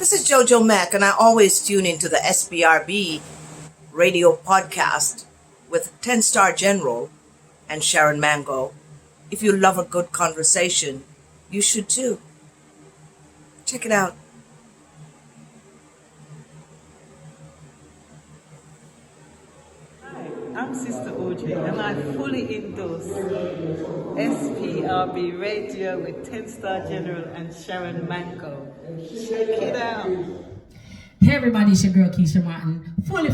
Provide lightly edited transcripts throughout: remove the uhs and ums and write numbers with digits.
This is Jojo Mack, and I always tune into the SBRB radio podcast with 10 Star General and Sharon Mango. If you love a good conversation, you should too. Check it out. Hi, I'm Sister Audrey, and I fully endorse SPRB Radio with 10 Star General and Sharon Mango. Check it out. Hey everybody, it's your girl Keisha Martin, fully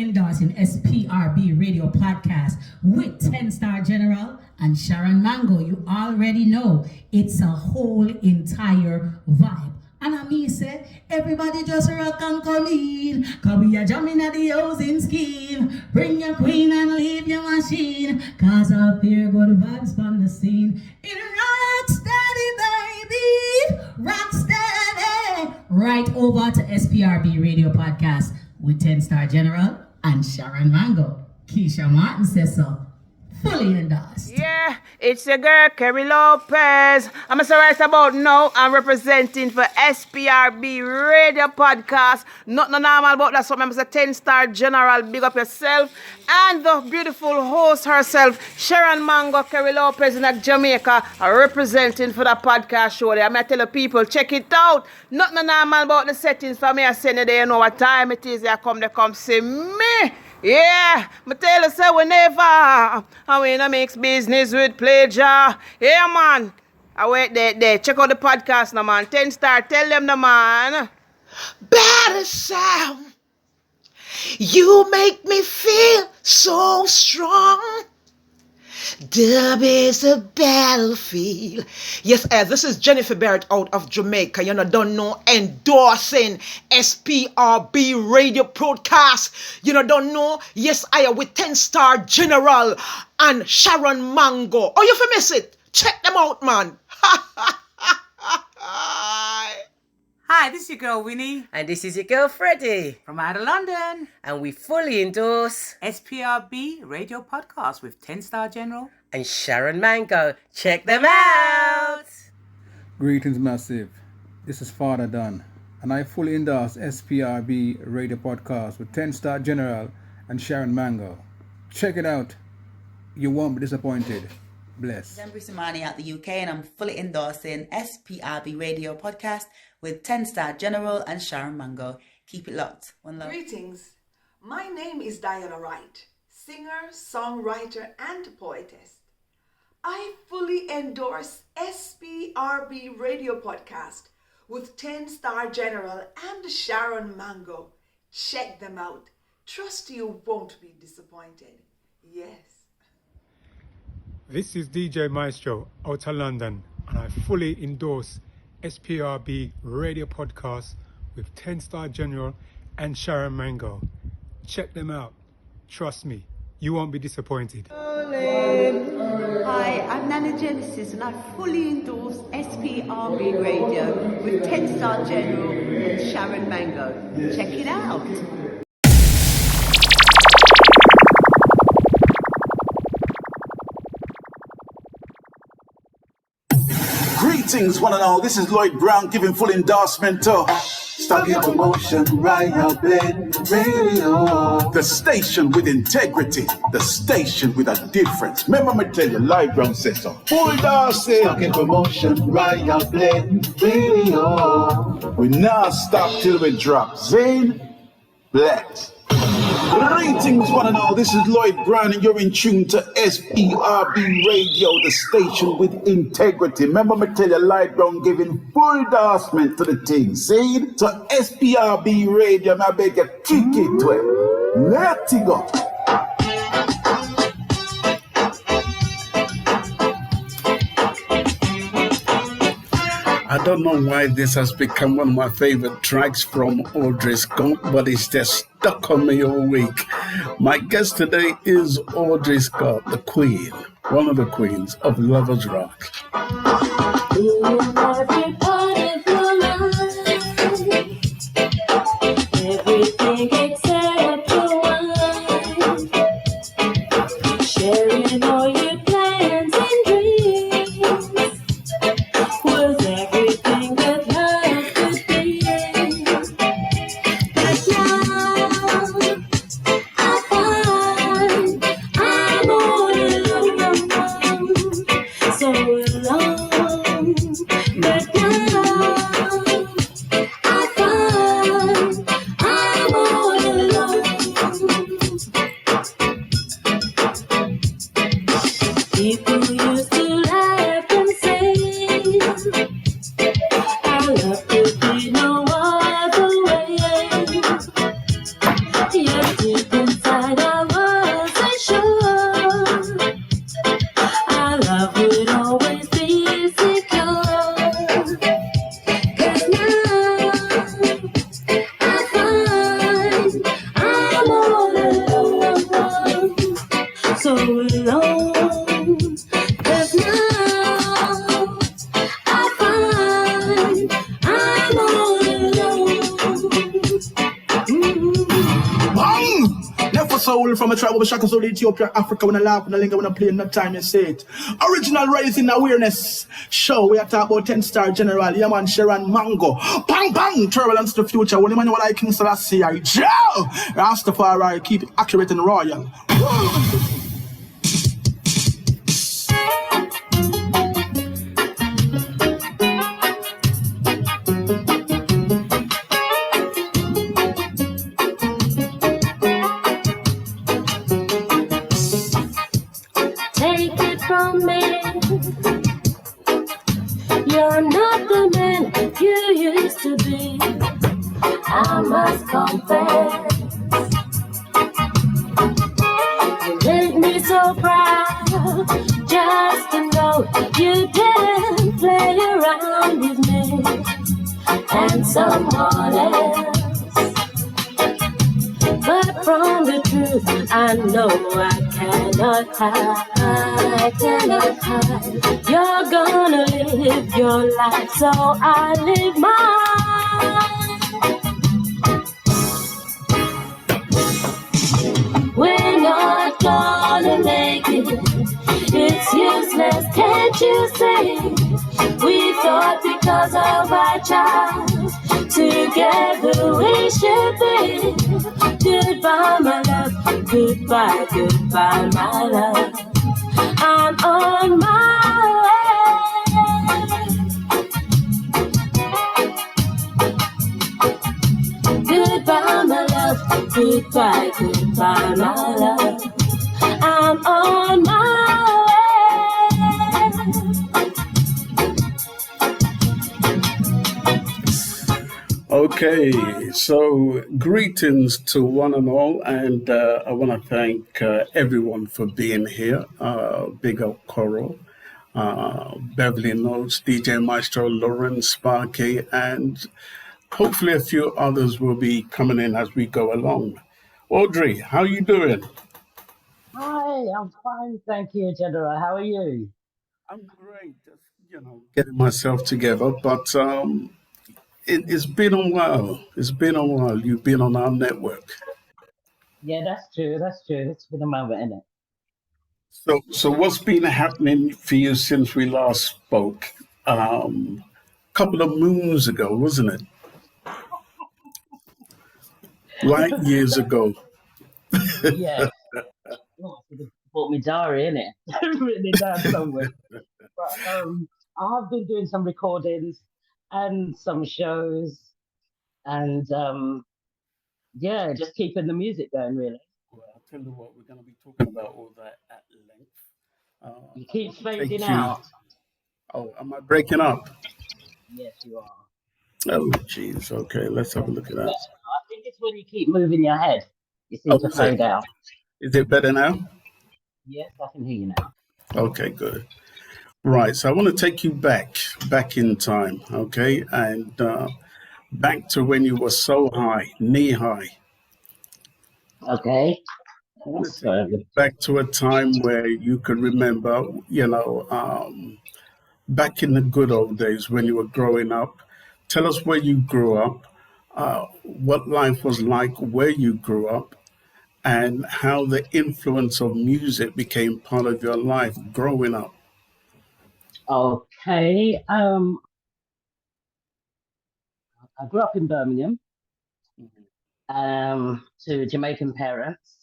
endorsing SPRB Radio Podcast with 10 Star General and Sharon Mango. You already know it's a whole entire vibe. And I mean say, everybody just rock and come in, cause we are jamming at the housing scheme. Bring your queen and leave your machine, cause up here good vibes on the scene. It rock steady, baby, rock steady. Right over to SPRB Radio Podcast with 10 Star General and Sharon Mango. Keisha Martin says so. Fully endorsed. Yeah, it's your girl, Kerry Lopez. I'm so right about now. I'm representing for SPRB Radio Podcast. Not no normal about that. So I'm a 10 Star General. Big up yourself. And the beautiful host herself, Sharon Mango, Kerry Lopez in Jamaica, representing for the podcast show there. I'm going to tell the people, check it out. Not no normal about the settings for me. I send you there, you know what time it is. They come see me. Yeah, I tell you, say whenever I when I makes business with pleasure. Yeah, man. I wait there. Check out the podcast now, man. 10 Star, tell them the man. Better sound. You make me feel so strong. Dub is a battlefield. Yes, this is Jennifer Barrett out of Jamaica. You know, don't know, endorsing SPRB Radio Broadcast. You know, don't know. Yes, I am with 10 Star General and Sharon Mango. Oh, you for miss it? Check them out, man. Hi, this is your girl Winnie. And this is your girl Freddie. From out of London. And we fully endorse SPRB Radio Podcast with 10 Star General and Sharon Mango. Check them out. Greetings, Massive. This is Father Don. And I fully endorse SPRB Radio Podcast with 10 Star General and Sharon Mango. Check it out. You won't be disappointed. Bless. I'm Bruce out the UK, and I'm fully endorsing SPRB Radio Podcast with 10 Star General and Sharon Mango. Keep it locked. One love. Greetings. My name is Diana Wright, singer, songwriter, and poetess. I fully endorse SPRB Radio Podcast with 10 Star General and Sharon Mango. Check them out. Trust you won't be disappointed. Yes. This is DJ Maestro out of London, and I fully endorse SPRB Radio Podcast with 10 Star General and Sharon Mango. Check them out. Trust me, you won't be disappointed. Hi, I'm Nana Genesis, and I fully endorse SPRB Radio with 10 Star General and Sharon Mango. Check it out. Greetings, one and all. This is Lloyd Brown giving full endorsement to Stuck in Promotion, right out Blend Radio. The station with integrity, the station with a difference. Remember me tell you, Lloyd Brown says so. Full endorsement. Stuck in Promotion, right out Blend Radio. We now stop till we drop. Zane Blacks. Greetings, one and all. This is Lloyd Brown, and you're in tune to SPRB Radio, the station with integrity. Remember me tell you, Lloyd Brown giving full endorsement to the thing. See? So SPRB Radio, I beg you, kick it to it. Let it go. I don't know why this has become one of my favorite tracks from Audrey Scott, but it's just stuck on me all week. My guest today is Audrey Scott, the queen, one of the queens of Loversrock. Everything except your wine, sharing all your plans and dreams was everything that love could be. soul from a tribe of Shaka Soul, Ethiopia, Africa. When I laugh, when I linger, when I play, no time you say it. Original Raising Awareness show. We are talking about 10-star general. Yeah, man, Sharon Mango. Bang, bang, turbulence to the future. When you man, like King Selassie, Joe. Rastafari, keep it accurate and royal. Take it from me, you're not the man you used to be. I must confess, you make me so proud just to know you didn't play around with me and someone else. But from the truth, I know I cannot hide. You're gonna live your life, so I live mine. We're not gonna make it, it's useless, can't you see? We thought because of our child, together we should be. Goodbye, my love, goodbye, goodbye, my love. I'm on my way. Goodbye, my love, goodbye, goodbye, my love. I'm on my way. Okay, so greetings to one and all, and I want to thank everyone for being here. Big up Coral, Beverly Notes, DJ Maestro, Lauren, Sparky, and hopefully a few others will be coming in as we go along. Audrey, how you doing? Hi, I'm fine, thank you, General. How are you? I'm great, just, getting myself together, but it's been a while. It's been a while. You've been on our network. Yeah, that's true. That's true. It's been a moment, isn't it? So what's been happening for you since we last spoke? A couple of moons ago, wasn't it? Light years ago. Yeah. Oh, I bought me diary, innit? Written it down somewhere. But I have been doing some recordings and some shows, and yeah, just keeping the music going, really. Well, I'll tell you what, we're going to be talking about all that at length. You keep fading out. Oh, am I breaking up? Yes, you are. Oh, jeez. Okay, let's have a look at that. I think it's when you keep moving your head, you seem to is fade it? out. Is it better now? Yes, I can hear you now. Okay, good. Right, so I want to take you back in time, okay, and back to when you were so high, knee high. Okay. I want to take you back to a time where you could remember, back in the good old days when you were growing up. Tell us where you grew up, what life was like where you grew up, and how the influence of music became part of your life growing up. Okay. I grew up in Birmingham, to Jamaican parents.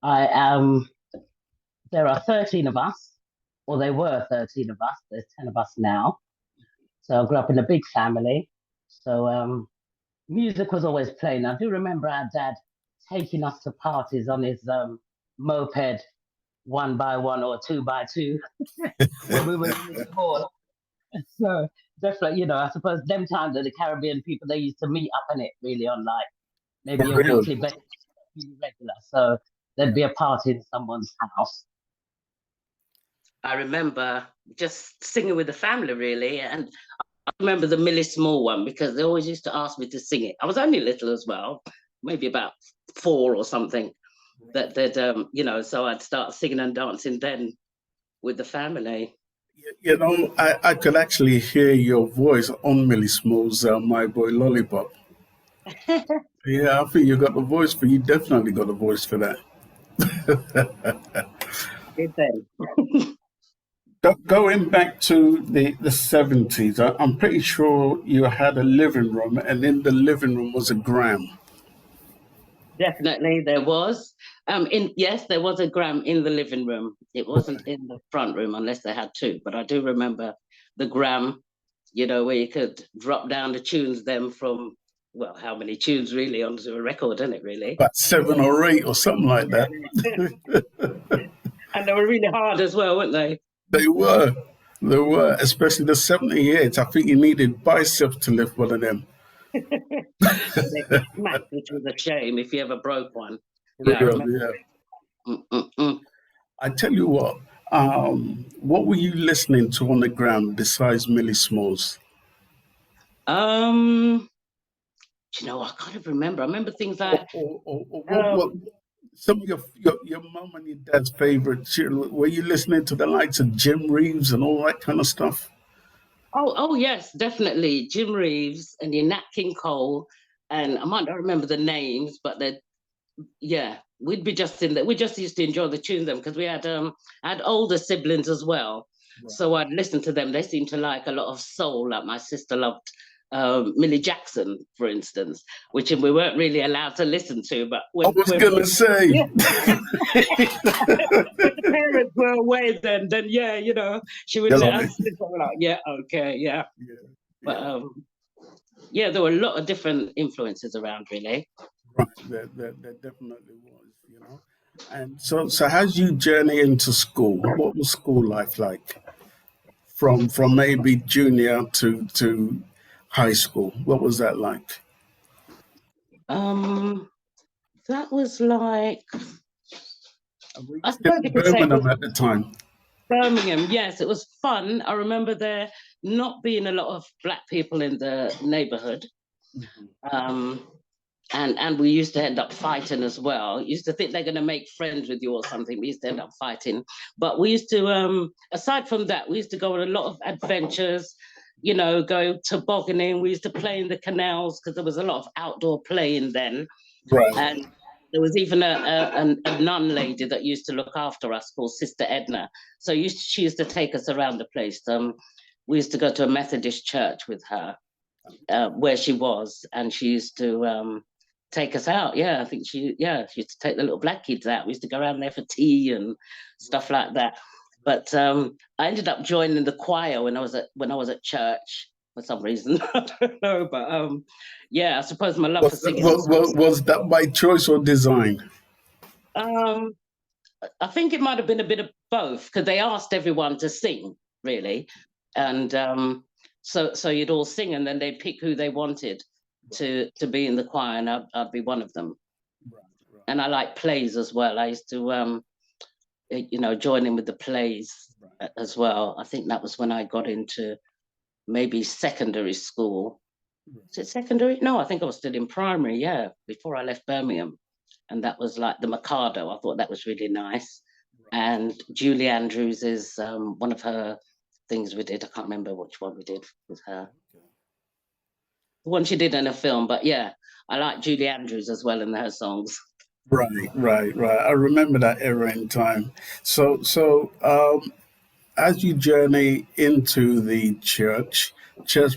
There are 13 of us, or there were 13 of us. There's 10 of us now. So I grew up in a big family. So music was always playing. I do remember our dad taking us to parties on his moped, 1x1 or 2x2, when we were really small. So definitely, I suppose them times of the Caribbean people, they used to meet up in it really on like maybe a Really? weekly basis, regular. So there'd be a party in someone's house. I remember just singing with the family, really. And I remember the Millie Small one because they always used to ask me to sing it. I was only little as well, maybe about 4 or something. So I'd start singing and dancing then with the family. I could actually hear your voice on Millie Small's My Boy Lollipop. Yeah, I think you definitely got the voice for that. Did they? Going back to the 70s, I'm pretty sure you had a living room, and in the living room was a gram. Definitely, there was. Yes, there was a gram in the living room. It wasn't in the front room unless they had two. But I do remember the gram, where you could drop down the tunes them from, well, how many tunes really onto a record, isn't it? Really, about 7 or 8 or something like that. And they were really hard as well, weren't they? They were, especially the 78. I think you needed biceps to lift one of them. They smacked, which was a shame if you ever broke one. Yeah, I remember. I tell you what were you listening to on the gram besides Millie Smalls? I can't even remember. I remember things like some of your mum and your dad's favorite. Were you listening to the likes of Jim Reeves and all that kind of stuff? Oh yes, definitely. Jim Reeves and your Nat King Cole, and I might not remember the names, but we'd be just in there. We just used to enjoy the tunes them because we had older siblings as well. Right. So I'd listen to them. They seemed to like a lot of soul, like my sister loved Millie Jackson, for instance, which we weren't really allowed to listen to. But I was going to say, when the parents were away, then she would let us listen. Like, okay. But there were a lot of different influences around, really. Right, there definitely was, And so as you journey into school, what was school life like? From maybe junior to high school, what was that like? That was like, I suppose you could say Birmingham at the time. Birmingham, yes, it was fun. I remember there not being a lot of Black people in the neighborhood. Mm-hmm. And we used to end up fighting as well. Used to think they're going to make friends with you or something. We used to end up fighting. But we used to, aside from that, we used to go on a lot of adventures, go tobogganing. We used to play in the canals because there was a lot of outdoor playing then. Right. And there was even a nun lady that used to look after us called Sister Edna. So she used to take us around the place. We used to go to a Methodist church with her where she was, and she used to take us out. Yeah, I think she used to take the little Black kids out. We used to go around there for tea and stuff like that. But I ended up joining the choir when I was at church for some reason. I don't know, but I suppose my love for singing. Was that by choice or design? I think it might have been a bit of both because they asked everyone to sing, really, and so you'd all sing, and then they'd pick who they wanted to be in the choir, and I'd be one of them. Right. And I like plays as well. I used to join in with the plays as well. I think that was when I got into maybe secondary school. Is it secondary? No, I think I was still in primary, before I left Birmingham. And that was like the Mikado. I thought that was really nice. Right. And Julie Andrews is one of her things we did. I can't remember which one we did with her. The one she did in a film, but I like Julie Andrews as well in her songs. Right. I remember that era in time. So as you journey into the church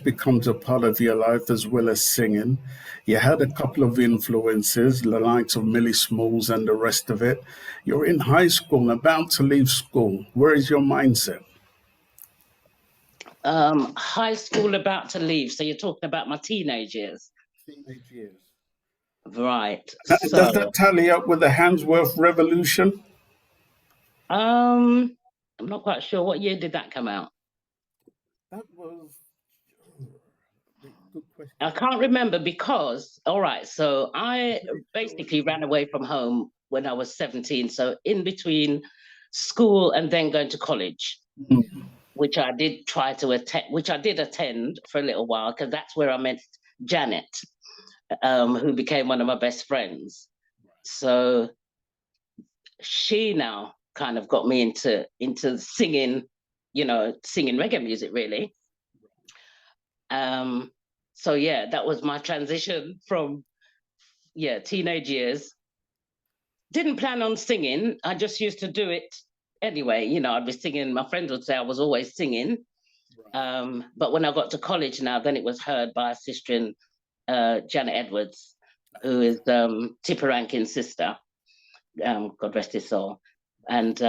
becomes a part of your life as well as singing. You had a couple of influences, the likes of Millie Smalls and the rest of it. You're in high school, about to leave school. Where is your mindset? High school, about to leave. So you're talking about my teenage years. Teenage years. Right. Does that tally up with the Handsworth Revolution? I'm not quite sure. What year did that come out? That was a good question. I can't remember because, all right, so I basically ran away from home when I was 17. So in between school and then going to college, which I did try to attend, which I did attend for a little while because that's where I met Janette, who became one of my best friends. So she now kind of got me into singing, singing reggae music, really. So that was my transition from teenage years didn't plan on singing. I just used to do it anyway. You know, I'd be singing. My friends would say I was always singing. But when I got to college now, then it was heard by a sister in Janette Edwards, who is Tipper Rankin's sister. God rest his soul. And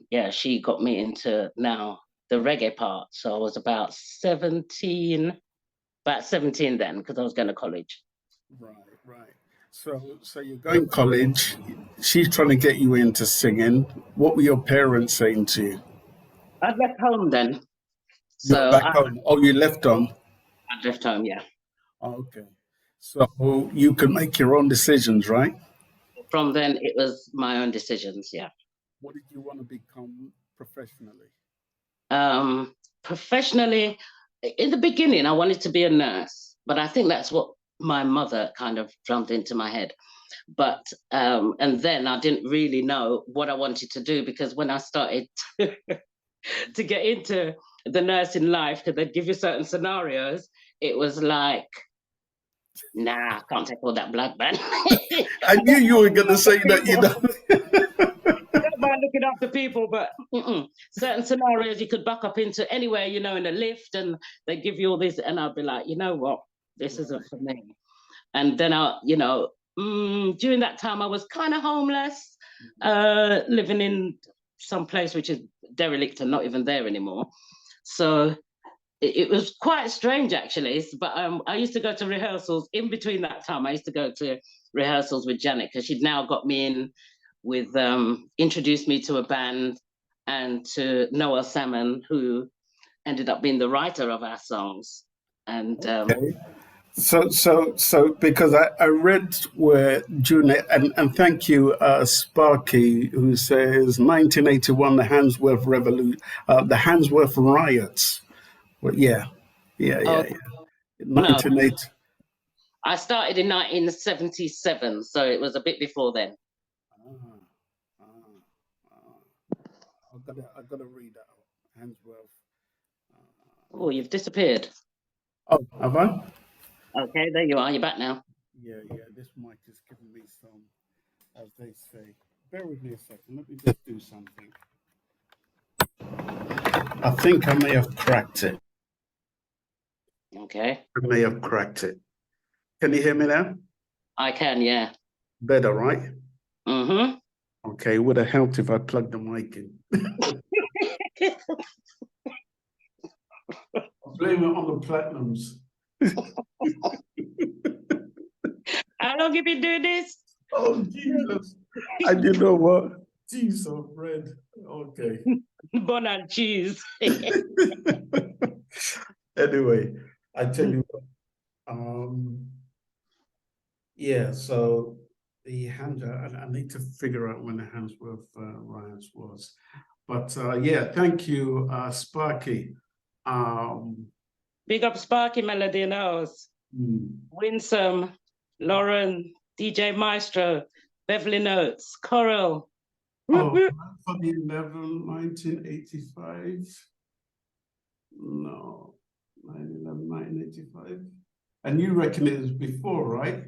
yeah, she got me into now the reggae part. So I was about 17 then, because I was going to college. Right. So you're going to college. She's trying to get you into singing. What were your parents saying to you? I'd left home then. You're back home. Oh, you left home? I left home, yeah. Okay. So you can make your own decisions, right? From then, it was my own decisions, yeah. What did you want to become professionally? Professionally, in the beginning, I wanted to be a nurse, but I think that's what my mother kind of drummed into my head. But, and then I didn't really know what I wanted to do, because when I started to get into the nursing life, because they'd give you certain scenarios, it was like, nah, I can't take all that blood, man. I knew you were going to say that, you know. Don't mind looking after people, but certain scenarios you could buck up into anywhere, you know, in a lift, and they give you all this, and I'd be like, you know what, this isn't for me. And then you know, during that time I was kind of homeless, living in some place which is derelict and not even there anymore. So it was quite strange, actually. But I used to go to rehearsals. In between that time, I used to go to rehearsals with Janet, because she'd now got me in with, introduced me to a band, and to Noel Salmon, who ended up being the writer of our songs. And okay. So because I read where Junette, and thank you, Sparky, who says 1981, the Handsworth Revolution, the Handsworth riots. Well, yeah. 1980. I started in 1977, so it was a bit before then. I've got to read that out. Handsworth. Oh, you've disappeared. Oh, have I? Okay, there you are. You're back now. Yeah. This mic is giving me some, as they say. Bear with me a second. Let me just do something. I think I may have cracked it. Okay. I may have cracked it. Can you hear me now? I can, yeah. Better, right? Mm-hmm. Okay, it would have helped if I plugged the mic in. I'll blame it on the platinums. How long have you been doing this? Oh, Jesus. And you know what? Cheese of bread. Okay. Bun and cheese. Anyway, I tell you what. Yeah, so the I need to figure out when the Handsworth riots was. But yeah, thank you, Sparky. Big up Sparky Melody in the house. Winsome, Lauren, DJ Maestro, Beverly Notes, Coral. Oh, for the 1985. No, 1985. And you reckon it was before, right?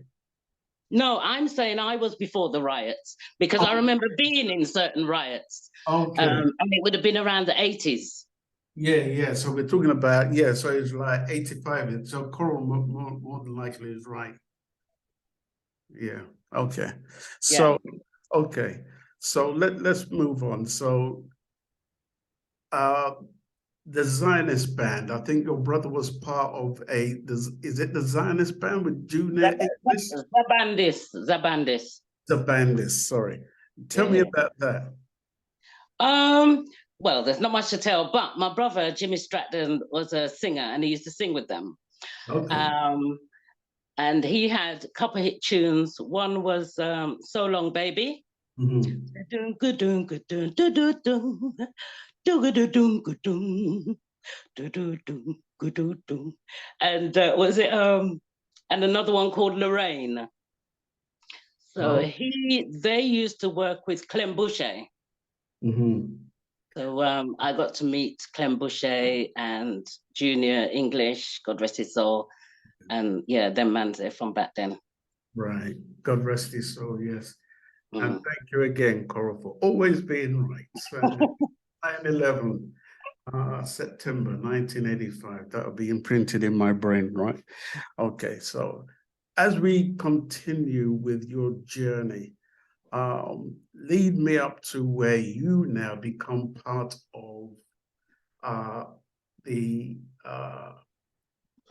No, I'm saying I was before the riots, because I remember being in certain riots. Okay. And it would have been around the 80s. Yeah. So we're talking about, so it's like 85. So Coral more than likely is right. Yeah. Okay. So, okay. So let's move on. So the Zionist band, I think your brother was part of is it the Zionist band with Janette Edwards? Zabandis, sorry. Tell me about that. Well, there's not much to tell, but my brother, Jimmy Stratdan, was a singer, and he used to sing with them. Okay. And he had a couple of hit tunes. One was So Long Baby. And was it and another one called Lorraine. So they used to work with Clem Boucher. So I got to meet Clem Boucher and Junior English, God rest his soul, and yeah, them man's there from back then. Right, God rest his soul. Yes. And thank you again, Cora, for always being right. So 9/11, September 1985. That'll be imprinted in my brain, right? Okay, so as we continue with your journey, lead me up to where you now become part of the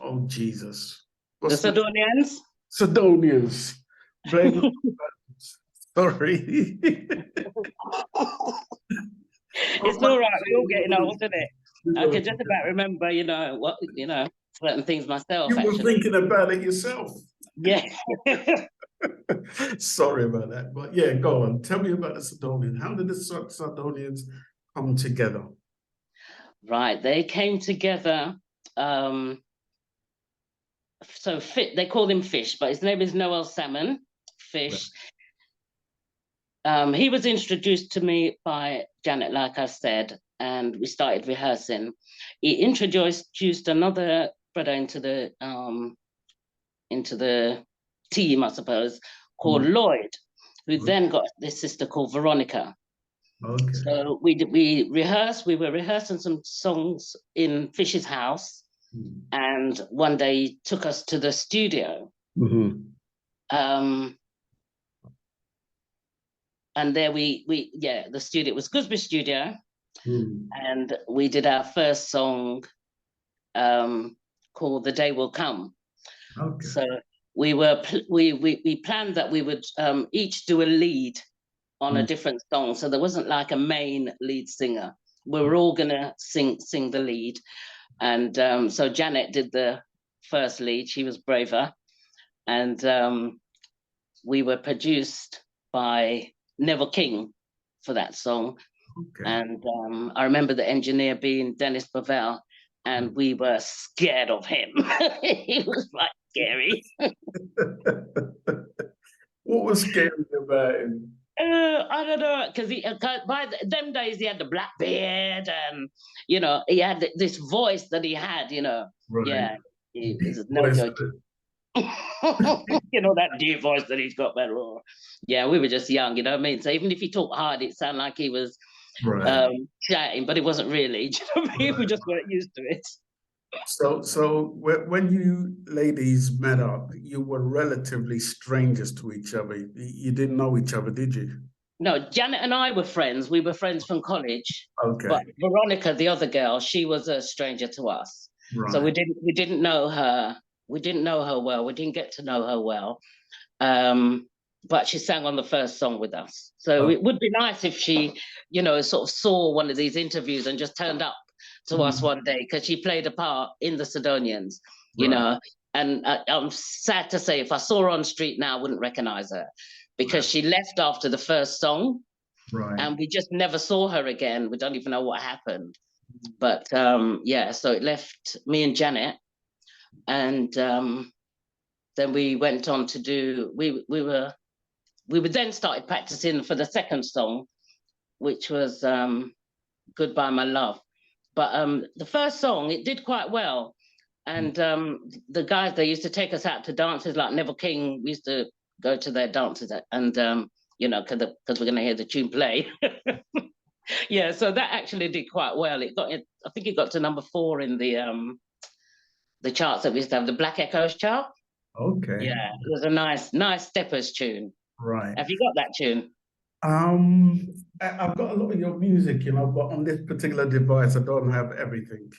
oh Jesus. The Sadonians? Sadonians. Sorry. It's all right. We're all getting old, isn't it? I can just about remember, certain things myself. You were thinking about it yourself. Yeah. Sorry about that. But yeah, go on. Tell me about the Sadonians. How did the Sadonians come together? Right. They came together. So they call him Fish, but his name is Noel Salmon. Fish. He was introduced to me by Janette, like I said, and we started rehearsing. He introduced another brother into the team, I suppose, called Lloyd, who then got this sister called Veronica. Okay. So we rehearsed. We were rehearsing some songs in Fish's house, and one day he took us to the studio. And there the studio, it was Gooseberry Studio, and we did our first song called "The Day Will Come." Okay. So we planned that we would each do a lead on a different song, so there wasn't like a main lead singer. We were all gonna sing the lead, and so Janette did the first lead. She was braver, and we were produced by Neville King for that song. Okay. And I remember the engineer being Dennis Bovell, and we were scared of him. He was like scary. What was scary about him? I don't know, because by them days he had the black beard, and he had this voice that he had. Right. Yeah, he was no joke. That deep voice that he's got, man. Yeah, we were just young, you know what I mean? So even if he talked hard, it sounded like he was shouting, but it wasn't really. Do you know what I mean? We just weren't used to it. So when you ladies met up, you were relatively strangers to each other. You didn't know each other, did you? No, Janet and I were friends. We were friends from college. Okay. But Veronica, the other girl, she was a stranger to us. Right. So we didn't know her. We didn't know her well. We didn't get to know her well. But she sang on the first song with us. So it would be nice if she, sort of saw one of these interviews and just turned up to us one day, because she played a part in the Sadonians, you know. And I'm sad to say, if I saw her on the street now, I wouldn't recognize her, because she left after the first song. Right. And we just never saw her again. We don't even know what happened. But so it left me and Janet. And then we went on to do, we then started practicing for the second song, which was Goodbye My Love. But the first song, it did quite well. And the guys, they used to take us out to dances, like Neville King. We used to go to their dances, and because we're going to hear the tune play. Yeah, so that actually did quite well. I think it got to number 4 in the charts that we used to have, the Black Echoes chart. Okay. Yeah, it was a nice steppers tune. Right. Have you got that tune? I've got a lot of your music, but on this particular device, I don't have everything,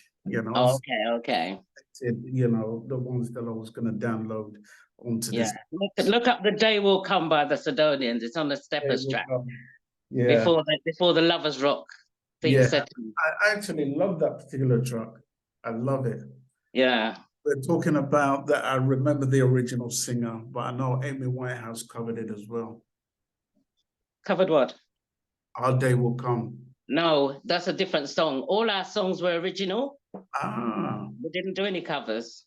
Oh, okay. The ones that I was going to download onto this. Look up The Day Will Come by the Sadonians. It's on the steppers track. Yeah. Before the Loversrock thing set. I actually love that particular track. I love it. Yeah. We're talking about that. I remember the original singer, but I know Amy Whitehouse covered it as well. Covered what? Our Day Will Come. No, that's a different song. All our songs were original. We didn't do any covers.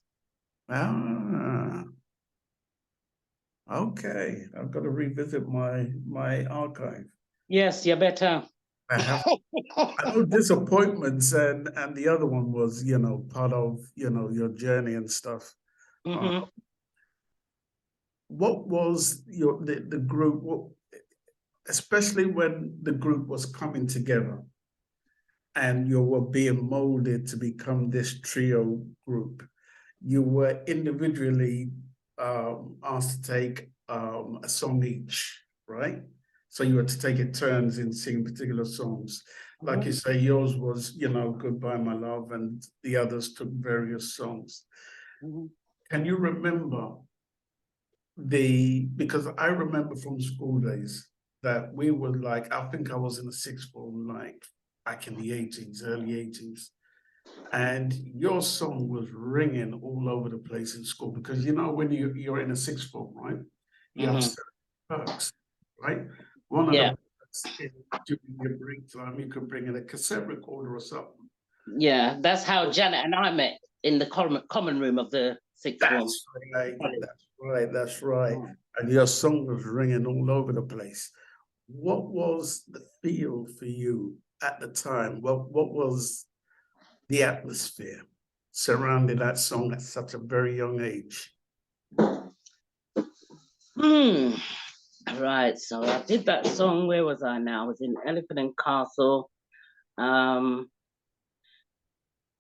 Okay. I've got to revisit my archive. Yes, you better. I know Disappointments and the other one was, part of, your journey and stuff. What was the group? especially when the group was coming together and you were being molded to become this trio group, you were individually asked to take a song each, right? So you had to take it turns in singing particular songs. Like you say, yours was, Goodbye My Love, and the others took various songs. Can you remember because I remember from school days that we were like, I think I was in the sixth form, like back in the 80s, early 80s. And your song was ringing all over the place in school because, when you're in a sixth form, right? You have certain perks, right? One of the perks is during your break time, you could bring in a cassette recorder or something. Yeah, that's how Janet and I met in the common room of the sixth form. That's right. And your song was ringing all over the place. What was the feel for you at the time? What was the atmosphere surrounding that song at such a very young age? Right, so I did that song. Where was I now? I was in Elephant and Castle.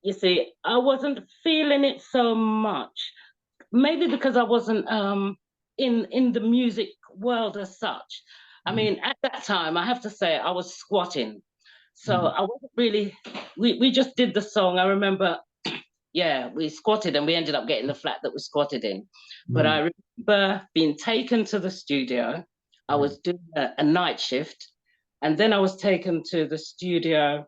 You see, I wasn't feeling it so much. Maybe because I wasn't in the music world as such. I mean, at that time, I have to say, I was squatting. So I wasn't really, we just did the song. I remember, we squatted and we ended up getting the flat that we squatted in. But I remember being taken to the studio. I was doing a night shift. And then I was taken to the studio,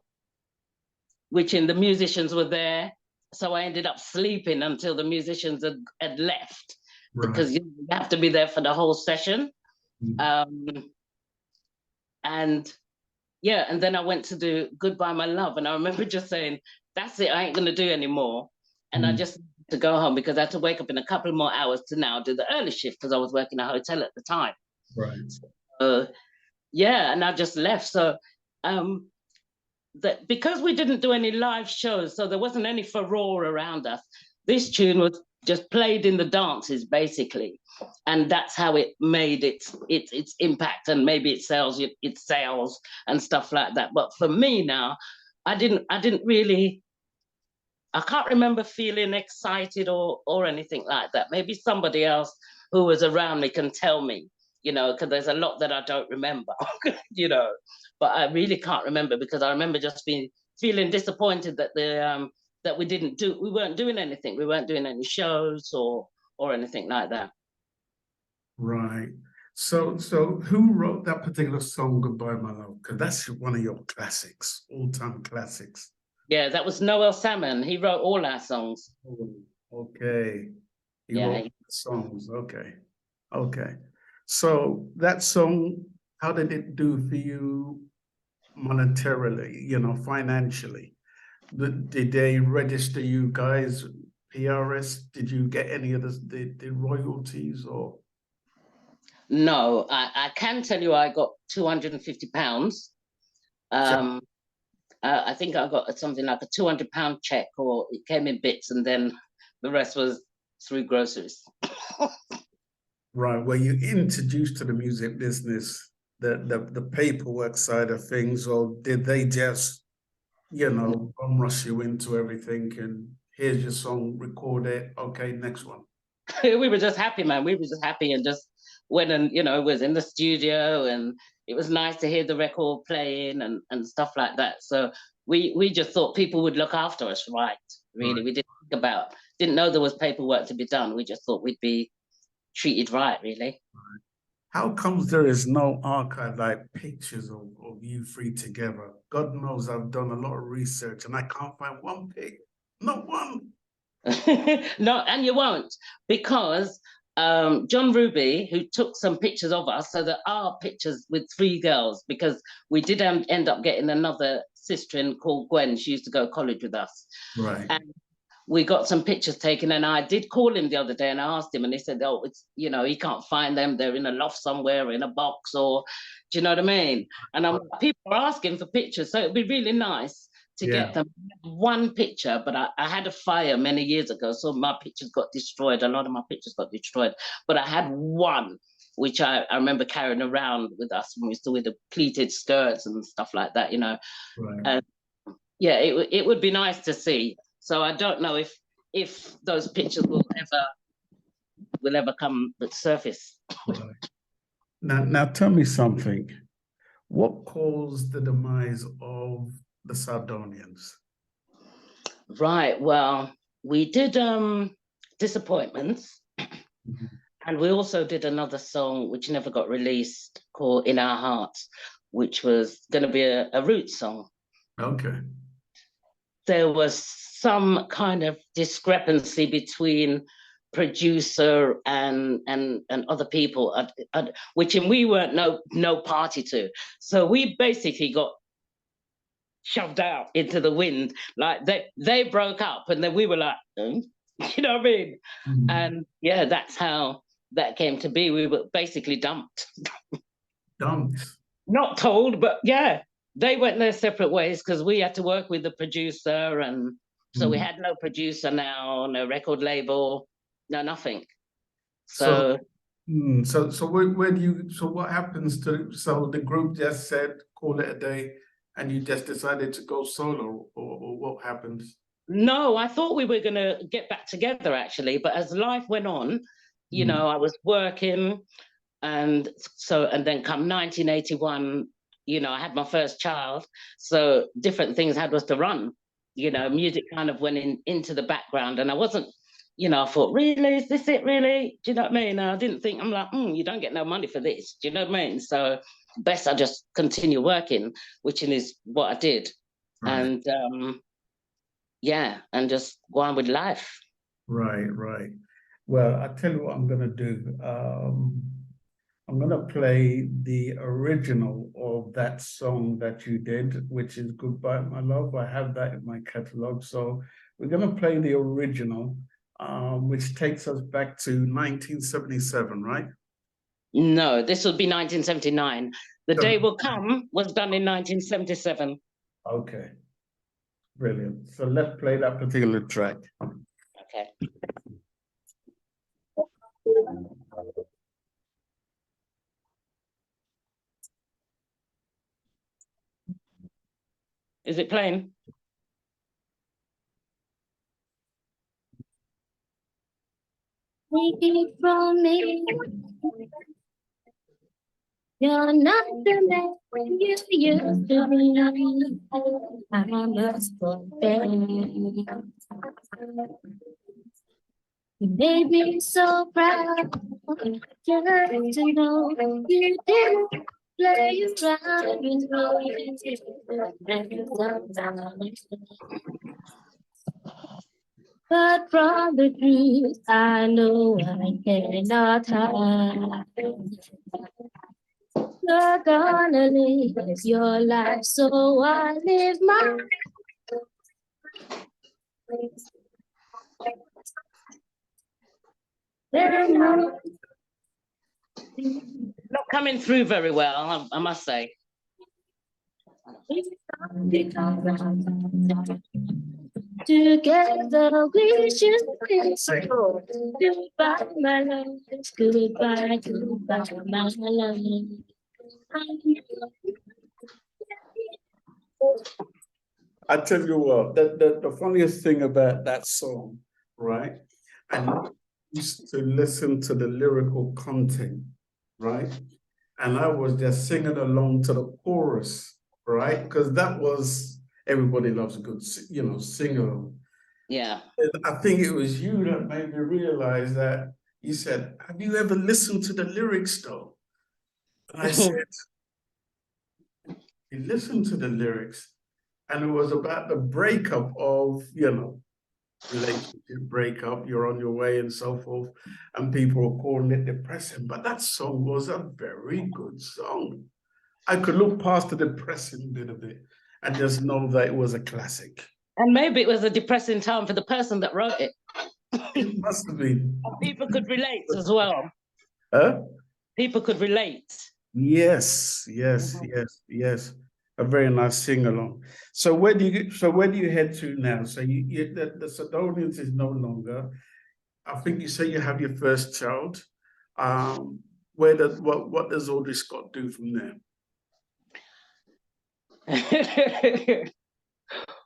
which the musicians were there. So I ended up sleeping until the musicians had left, because you have to be there for the whole session. And then I went to do Goodbye My Love. And I remember just saying, that's it, I ain't gonna do anymore. And I just had to go home because I had to wake up in a couple more hours to now do the early shift because I was working a hotel at the time. And I just left. So because we didn't do any live shows, so there wasn't any furore around us, this tune was just played in the dances basically, and that's how it made its impact, and maybe it sells and stuff like that. But for me now, I didn't really, I can't remember feeling excited or anything like that. Maybe somebody else who was around me can tell me, because there's a lot that I don't remember, but I really can't remember, because I remember just feeling disappointed that that we weren't doing anything. We weren't doing any shows or anything like that. Right. So who wrote that particular song, Goodbye My Love? Because that's one of your classics, all-time classics. Yeah, that was Noel Salmon. He wrote all our songs. Okay. He wrote the songs. Okay. So that song, how did it do for you monetarily, financially? Did they register you guys, PRS? Did you get any of the royalties or? No, I can tell you I got £250. I think I got something like a £200 check, or it came in bits, and then the rest was through groceries. Right. Were you introduced to the music business, the paperwork side of things, or did they just, bum rush you into everything and here's your song, record it, okay, next one? We were just happy, man. We were just happy and just went and, was in the studio, and it was nice to hear the record playing and stuff like that. So we just thought people would look after us, right? Really, we didn't know there was paperwork to be done. We just thought we'd be treated right, really. How comes there is no archive, like pictures of you three together? God knows I've done a lot of research and I can't find one pic, not one. No, and you won't, because John Rubie, who took some pictures of us, so there are pictures with 3 girls, because we did end up getting another sister called Gwen. She used to go to college with us. Right. And we got some pictures taken, and I did call him the other day and I asked him, and he said, oh, it's, he can't find them. They're in a loft somewhere, or in a box, or, do you know what I mean? And people are asking for pictures, so it'd be really nice to get them. One picture, but I had a fire many years ago, so my pictures got destroyed. A lot of my pictures got destroyed, but I had one. which I remember carrying around with us when we still with the pleated skirts and stuff like that, you know. Right. And yeah, it would be nice to see. So I don't know if those pictures will ever come to surface. Right. Now tell me something. What caused the demise of the Sadonians? Right. Well, we did Disappointments, and we also did another song which never got released called In Our Hearts, which was going to be a roots song. Okay. There was some kind of discrepancy between producer and other people, which we weren't no party to. So we basically got shoved out into the wind. Like they broke up, and then we were like, you know what I mean? Mm-hmm. And yeah, that's how that came to be. We were basically dumped. Dumped. Not told, but yeah, they went their separate ways because we had to work with the producer, and so we had no producer now, no record label, no nothing. So where do you? So what happens to? So the group just said, call it a day, and you just decided to go solo, or what happens? No, I thought we were going to get back together actually, but as life went on, you know, I was working, and then come 1981, you know, I had my first child, so different things had us to run. You know, music kind of went into the background, and I wasn't, you know, I thought, really, is this it, really? Do you know what I mean? And I didn't think, I'm like, you don't get no money for this. Do you know what I mean? So best I just continue working, which is what I did. Right. And yeah, and just go on with life. Right. Well, I tell you what I'm going to do. I'm going to play the original of that song that you did, which is Goodbye, My Love. I have that in my catalogue. So we're going to play the original, which takes us back to 1977, right? No, this will be 1979. The Day Will Come was done in 1977. Okay. Brilliant. So let's play that particular track. Okay. Is it playing? Take it from me. You're not the man you used to be. I must confess. You made me so proud just to know you didn't play around with me. But from the truth, I know I cannot hide. You're gonna live your life, so I live mine. Not coming through very well, I must say. Together we should be so. Goodbye, my love. Goodbye, my love. I tell you what, the funniest thing about that song, right? And used to listen to the lyrical content, right? And I was just singing along to the chorus, right? Because that was, everybody loves a good, you know, singer. Yeah. And I think it was you that made me realize that you said, have you ever listened to the lyrics though? And I said, you listened to the lyrics, and it was about the breakup of, you know, relationship breakup, you're on your way and so forth, and people are calling it depressing, but that song was a very good song. I could look past the depressing bit of it and just know that it was a classic. And maybe it was a depressing time for the person that wrote it. It must have been. People could relate as well. Huh? People could relate. Yes. A very nice sing-along. So where do you head to now? So the Sadonians is no longer. I think you say you have your first child. what does Audrey Scott do from there?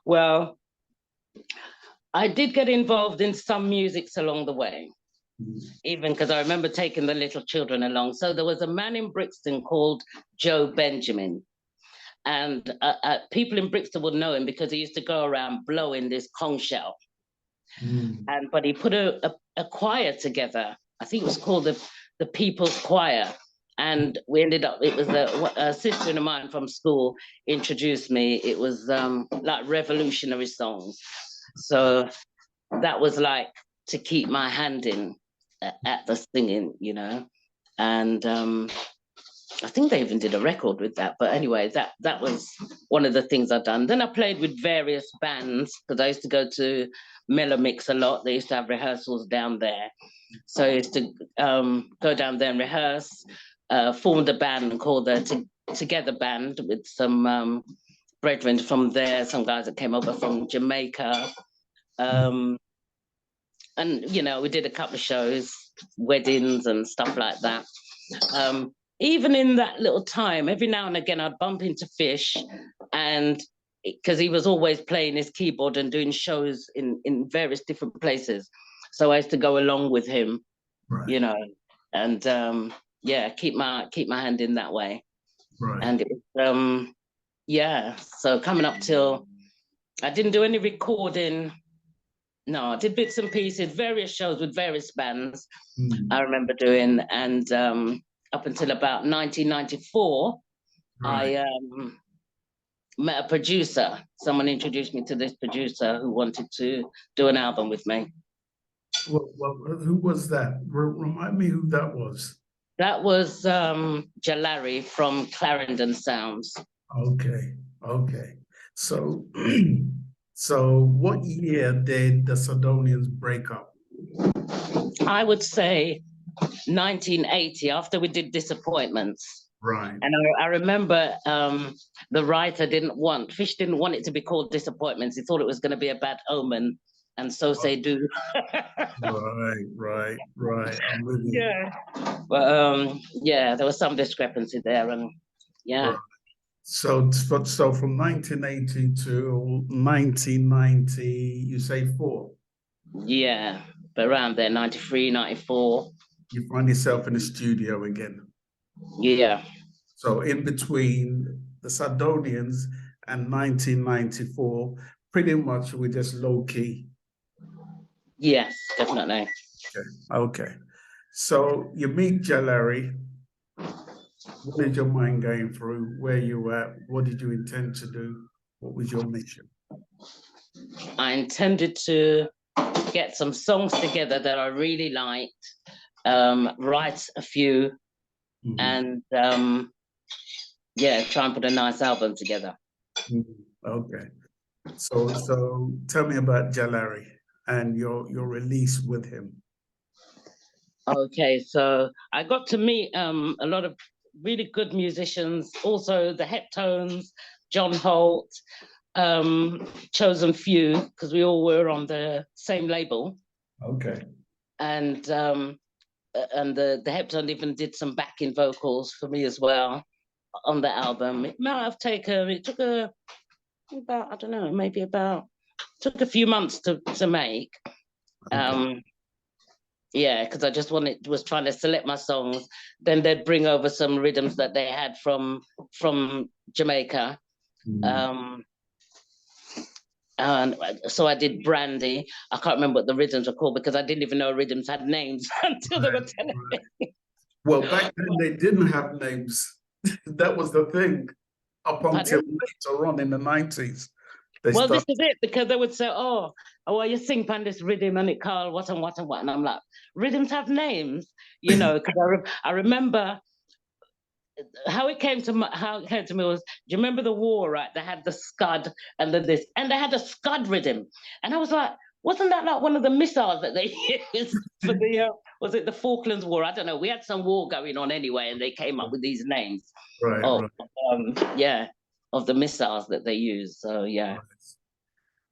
Well, I did get involved in some musics along the way, even because I remember taking the little children along. So there was a man in Brixton called Joe Benjamin. And people in Brixton would know him because he used to go around blowing this conch shell. But he put a choir together. I think it was called the People's Choir. And we ended up, it was a sister of mine from school introduced me. It was like revolutionary songs. So that was like to keep my hand in at the singing, you know. And I think they even did a record with that. But anyway, that was one of the things I've done. Then I played with various bands because I used to go to Melomix a lot. They used to have rehearsals down there. So I used to go down there and rehearse, formed a band called the Together Band with some brethren from there, some guys that came over from Jamaica. And, you know, we did a couple of shows, weddings and stuff like that. Even in that little time, every now and again, I'd bump into Fish, and because he was always playing his keyboard and doing shows in various different places. So I used to go along with him, you know, and yeah, keep my hand in that way. And it, yeah, so coming up till, I didn't do any recording. No, I did bits and pieces, various shows with various bands I remember doing. And up until about 1994, I met a producer. Someone introduced me to this producer who wanted to do an album with me. Well, who was that? Remind me who that was. That was Jalari from Clarendon Sounds. Okay. So, so what year did the Sadonians break up? I would say 1980, after we did Disappointments. Right. And I remember the writer Fish didn't want it to be called Disappointments. He thought it was going to be a bad omen. And so say do. Right. I'm with you. Yeah. But yeah, there was some discrepancy there, and yeah. Right. So from 1980 to 1990, you say 4? Yeah, but around there, 93, 94. You find yourself in the studio again. Yeah. So in between the Sadonians and 1994, pretty much we're just low key. Yes, definitely. Okay. So you meet Jalari. What is your mind going through? Where you at? What did you intend to do? What was your mission? I intended to get some songs together that I really liked, write a few, and yeah, try and put a nice album together. Okay. So tell me about Jalari and your release with him. Okay, so I got to meet a lot of really good musicians, also the Heptones, John Holt, Chosen Few, because we all were on the same label. Okay. And the Heptones even did some backing vocals for me as well on the album. It took about, I don't know, took a few months to make. Okay. Yeah, because I just was trying to select my songs. Then they'd bring over some rhythms that they had from Jamaica. And so I did Brandy. I can't remember what the rhythms were called because I didn't even know rhythms had names until they were telling me. Well, back then they didn't have names. That was the thing. Up until later on in the 90s. Well, this is it, because they would say, oh, you sing pan this rhythm and it called what and what and what. And I'm like, rhythms have names, you know, because I remember how it came to me was, do you remember the war, right? They had the scud and this, and they had a scud rhythm. And I was like, wasn't that like one of the missiles that they used for the, was it the Falklands War? I don't know. We had some war going on anyway, and they came up with these names. Right. Yeah, of the missiles that they use. So, yeah.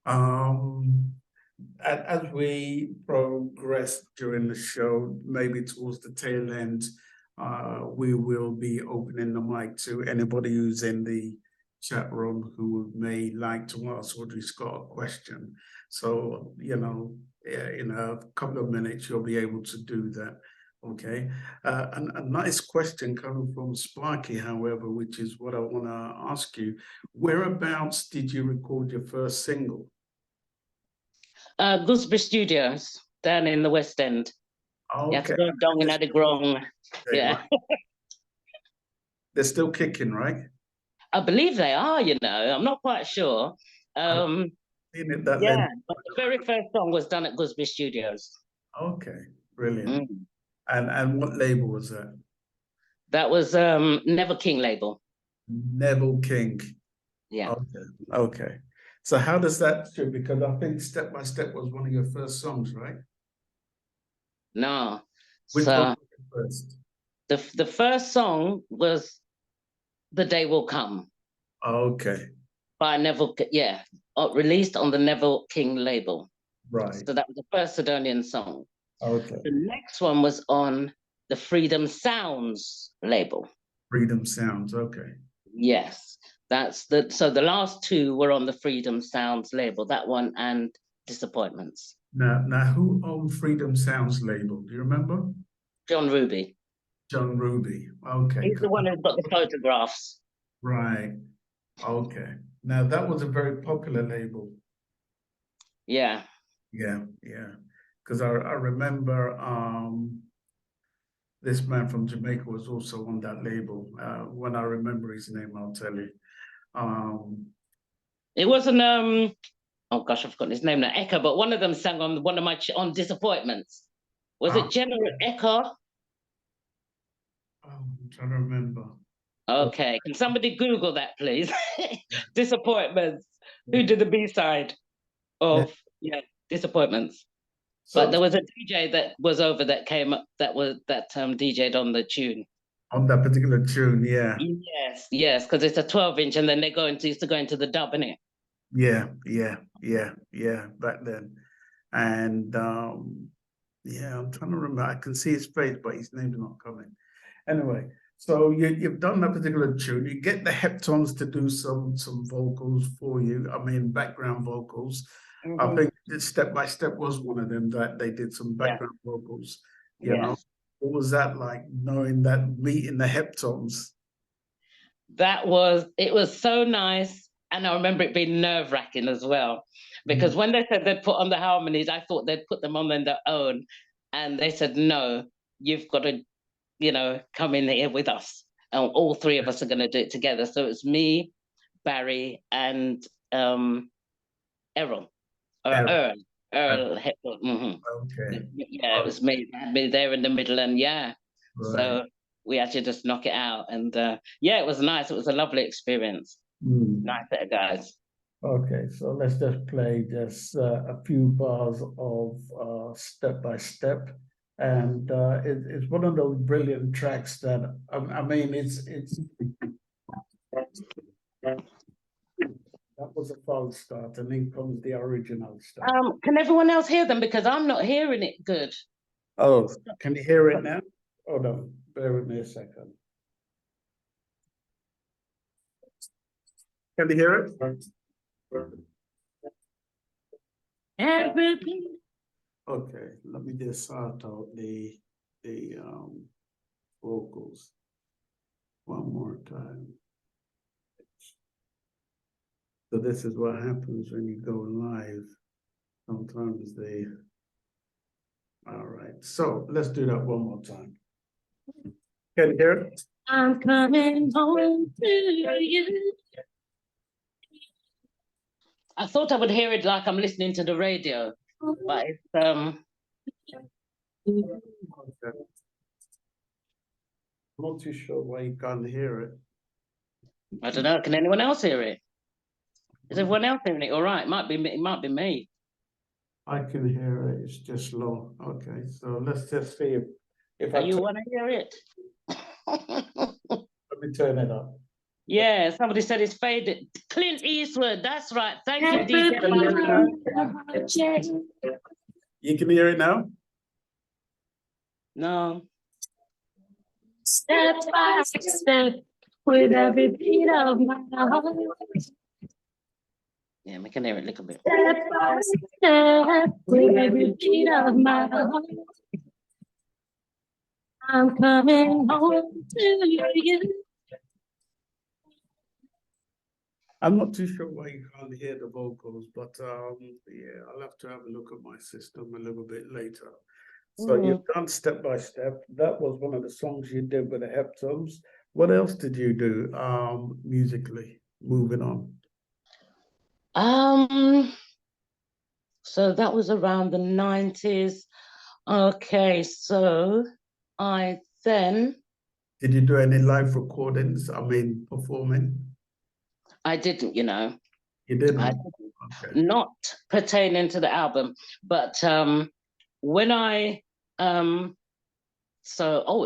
As we progressed during the show, maybe towards the tail end, we will be opening the mic to anybody who's in the chat room who may like to ask Audrey Scott a question. So, you know, in a couple of minutes, you'll be able to do that. Okay. And a nice question coming from Sparky, however, which is what I want to ask you. Whereabouts did you record your first single? Gooseberry Studios down in the West End. Okay. You have to go down in the grong. Yeah. They're still kicking, right? I believe they are, you know. I'm not quite sure. Yeah, but the very first song was done at Gooseberry Studios. Okay, brilliant. And what label was that? That was Neville King label. Neville King. Yeah. Okay. So how does that show? Because I think Step by Step was one of your first songs, right? No. Which one was first? The first song was The Day Will Come. Okay. By Neville, released on the Neville King label. Right. So that was the first Sadonian song. Okay. The next one was on the Freedom Sounds label. Freedom Sounds, okay. Yes. So the last two were on the Freedom Sounds label, that one and Disappointments. Now who owned Freedom Sounds label? Do you remember? John Rubie. John Rubie, okay. He's the one who's got the photographs. Right, okay. Now that was a very popular label. Yeah. Yeah. Because I remember this man from Jamaica was also on that label. When I remember his name, I'll tell you. It wasn't oh gosh, I've forgotten his name now. Echo, but one of them sang on one of my on Disappointments. Was it General Echo? Oh, I'm trying to remember. Okay, can somebody Google that, please? Disappointments. Who did the B-side of Disappointments? But there was a DJ that was over that came up that DJ'd on the tune. On that particular tune, yeah. Yes, because it's a 12-inch, and then they used to go into the dub, innit? Yeah, back then. And I'm trying to remember. I can see his face, but his name's not coming. Anyway, so you've done that particular tune. You get the Heptones to do some vocals for you. I mean, background vocals. I think Step by Step was one of them that they did some background vocals. You know, what was that like, knowing that, meeting the Heptones? It was so nice. And I remember it being nerve-wracking as well. Because when they said they'd put on the harmonies, I thought they'd put them on their own. And they said, no, you've got to, come in here with us. And all three of us are going to do it together. So it's me, Barry, and Earl. Earl. Okay. Yeah, it was me. They had me there in the middle, and so we had to just knock it out. And it was nice. It was a lovely experience. Nice set of guys. Okay, so let's just play a few bars of Step by Step. And it's one of those brilliant tracks that, I mean, it's that was a false start, and then comes the original start. Can everyone else hear them? Because I'm not hearing it good. Oh, can you hear it now? Hold on, bear with me a second. Can you hear it? Okay, let me just sort out the vocals one more time. So this is what happens when you go live. Sometimes all right, so let's do that one more time. Can you hear it? I'm coming home to you. I thought I would hear it like I'm listening to the radio, but it's Okay. I'm not too sure why you can't hear it. I don't know. Can anyone else hear it? Is everyone else hearing it? All right, it might be me. I can hear it. It's just low. Okay, so let's just see if you want to hear it. Let me turn it up. Yeah, somebody said it's faded. Clint Eastwood, that's right. Thank you, DJ. You can hear it now? No. Step by step, with every beat of my heart. Yeah, we can hear it a little bit. Step by step, with every beat of my heart. I'm coming home to you. I'm not too sure why you can't hear the vocals, but yeah, I'll have to have a look at my system a little bit later. So you've done Step by Step. That was one of the songs you did with the Heptones. What else did you do musically? Moving on. So that was around the 90s. Okay, so I then... Did you do any live recordings? I mean, performing? I didn't, you know. You didn't? I didn't. Okay. Not pertaining to the album, but when I... it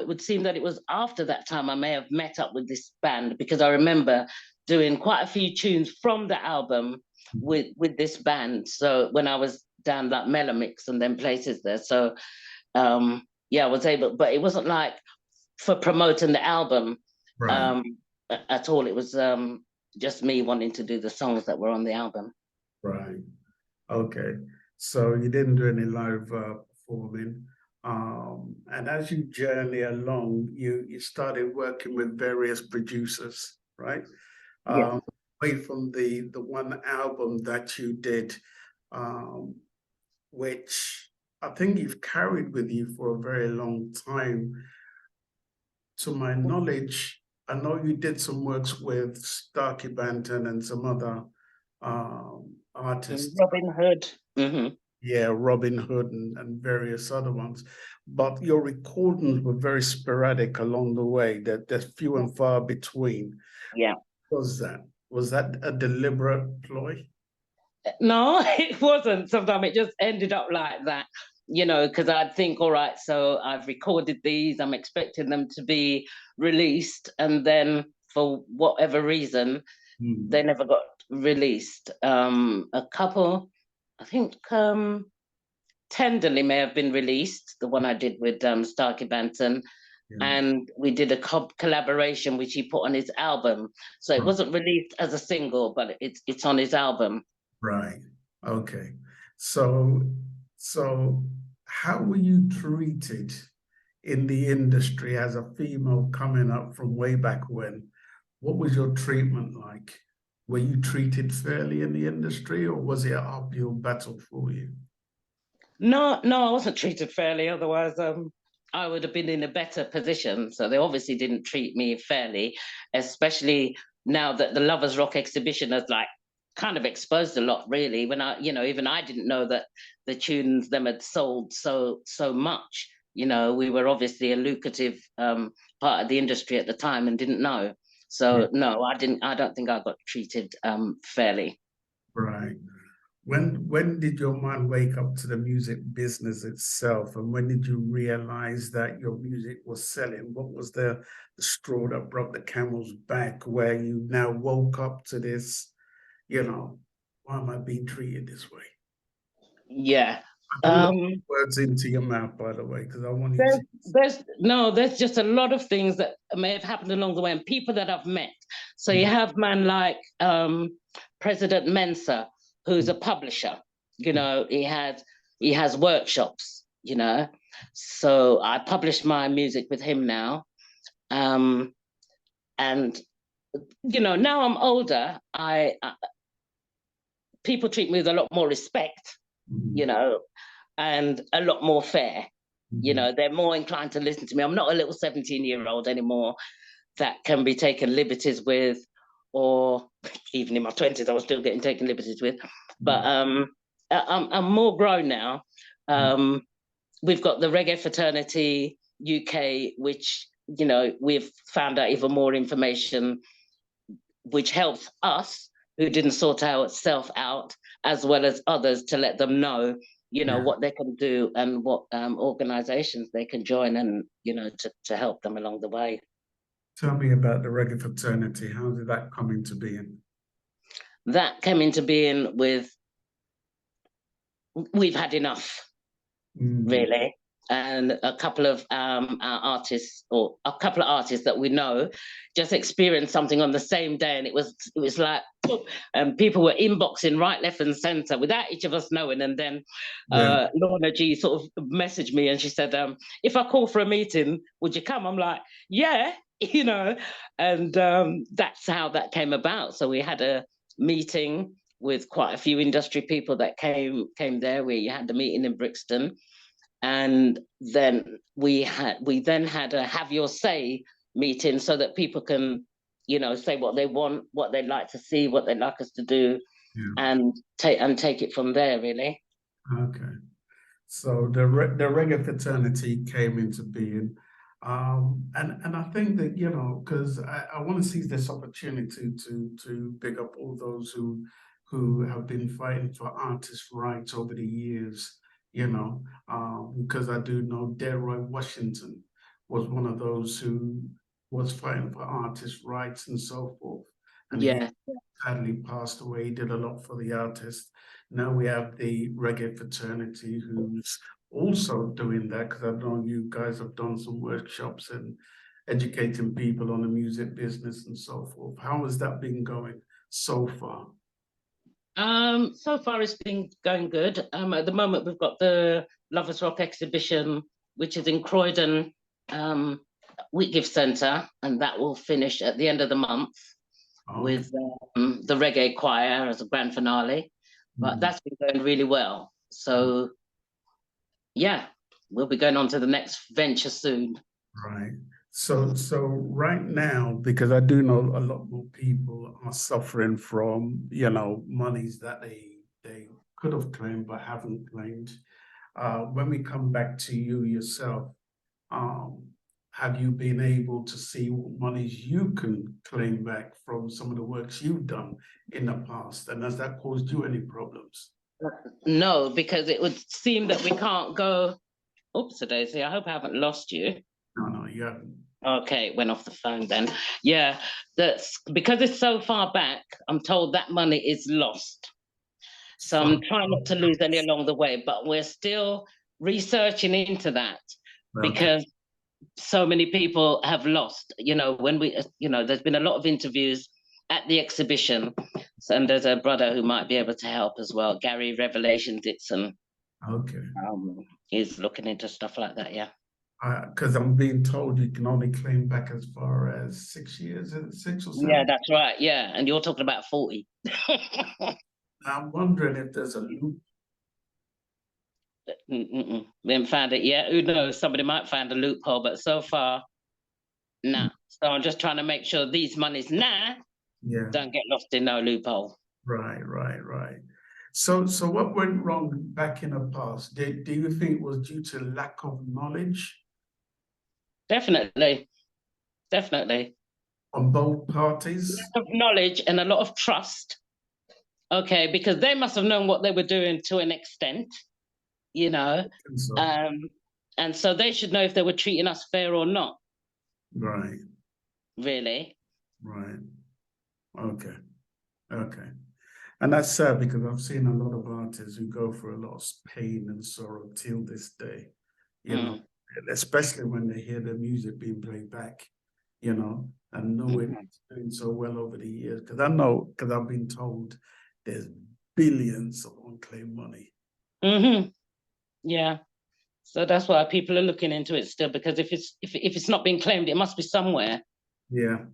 would seem that it was after that time I may have met up with this band, because I remember doing quite a few tunes from the album with this band. So when I was down like Melomix and then places there. So yeah, I was able, but it wasn't like for promoting the album at all. It was just me wanting to do the songs that were on the album. Right. Okay. So you didn't do any live performing. And as you journey along, you started working with various producers, right? Yeah. Away from the one album that you did, which I think you've carried with you for a very long time. To my knowledge, I know you did some works with Starkey Banton and some other artists. Robin Hood. Mm-hmm. Yeah, Robin Hood and various other ones. But your recordings were very sporadic along the way, that there's few and far between. Yeah. What was that? Was that a deliberate ploy? No, it wasn't. Sometimes it just ended up like that, you know, because I'd think, all right, so I've recorded these, I'm expecting them to be released. And then for whatever reason, they never got released. A couple, I think Tenderly may have been released, the one I did with Starkey Banton. And we did a collaboration which he put on his album. So it wasn't released as a single, but it's on his album. Right. Okay. So how were you treated in the industry as a female coming up from way back when? What was your treatment like? Were you treated fairly in the industry, or was it an uphill battle for you? No, I wasn't treated fairly. Otherwise, I would have been in a better position. So they obviously didn't treat me fairly, especially now that the Loversrock exhibition has like kind of exposed a lot, really. When even I didn't know that the tunes them had sold so much. You know, we were obviously a lucrative part of the industry at the time and didn't know. So no, I didn't. I don't think I got treated fairly. Right. When did your mind wake up to the music business itself, and when did you realize that your music was selling? What was the straw that broke the camel's back, where you now woke up to this, you know, why am I being treated this way? Yeah. Words into your mouth, by the way, because I want you to... There's just a lot of things that may have happened along the way, and people that I've met. So you have man like President Mensah, who's a publisher. You know, he has workshops, you know. So I publish my music with him now. And, you know, now I'm older, people treat me with a lot more respect, you know, and a lot more fair. You know, they're more inclined to listen to me. I'm not a little 17-year-old anymore that can be taken liberties with, or even in my 20s, I was still getting taken liberties with. But I'm more grown now. We've got the Reggae Fraternity UK, which, you know, we've found out even more information, which helps us who didn't sort ourselves out, as well as others, to let them know, you know, what they can do and what organizations they can join, and, you know, to help them along the way. Tell me about the Reggae Fraternity. How did that come into being? That came into being with, we've had enough, really. and a couple of our artists, or a couple of artists that we know, just experienced something on the same day, and it was like, and people were inboxing right, left, and centre without each of us knowing. And then Lorna G sort of messaged me, and she said, "If I call for a meeting, would you come?" I'm like, "Yeah," you know, and that's how that came about. So we had a meeting with quite a few industry people that came there. We had the meeting in Brixton. And then we then had a have your say meeting so that people can, you know, say what they want, what they'd like to see, what they'd like us to do, and take it from there, really. Okay. So the reggae fraternity came into being. And I think that, you know, because I want to seize this opportunity to big up all those who have been fighting for artists' rights over the years, you know, because I do know Delroy Washington was one of those who was fighting for artists' rights and so forth. And he sadly passed away. He did a lot for the artists. Now we have the reggae fraternity who's also doing that, because I know you guys have done some workshops and educating people on the music business and so forth. How has that been going so far? So far it's been going good. At the moment we've got the Loversrock exhibition, which is in Croydon Whitgift Centre, and that will finish at the end of the month with the Reggae Choir as a grand finale. But that's been going really well. So yeah, we'll be going on to the next venture soon. Right. So right now, because I do know a lot more people are suffering from, you know, monies that they could have claimed but haven't claimed. When we come back to you yourself, have you been able to see what monies you can claim back from some of the works you've done in the past? And has that caused you any problems? No, because it would seem that we can't go. Oops, Daisy, I hope I haven't lost you. No, you haven't. Okay, it went off the phone then. Yeah, that's because it's so far back, I'm told that money is lost. So I'm trying not to lose any along the way, but we're still researching into that because so many people have lost. You know, when we, you know, there's been a lot of interviews at the exhibition, and there's a brother who might be able to help as well, Gary Revelation Ditson. Okay. He's looking into stuff like that, yeah. Because I'm being told you can only claim back as far as 6 years, 6 or 7. Yeah, that's right. Yeah, and you're talking about 40. I'm wondering if there's a loop. We haven't found it yet. Who knows? Somebody might find a loophole, but so far, nah. So I'm just trying to make sure these monies don't get lost in no loophole. Right. So what went wrong back in the past? Do you think it was due to lack of knowledge? Definitely. On both parties? Lack of knowledge and a lot of trust. Okay, because they must have known what they were doing to an extent, you know. And so they should know if they were treating us fair or not. Right. Really? Right. Okay. And that's sad, because I've seen a lot of artists who go through a lot of pain and sorrow till this day, you know, especially when they hear their music being played back, you know, and knowing it's doing so well over the years. Because I know, because I've been told there's billions of unclaimed money. Yeah. So that's why people are looking into it still, because if it's not being claimed, it must be somewhere. Yeah.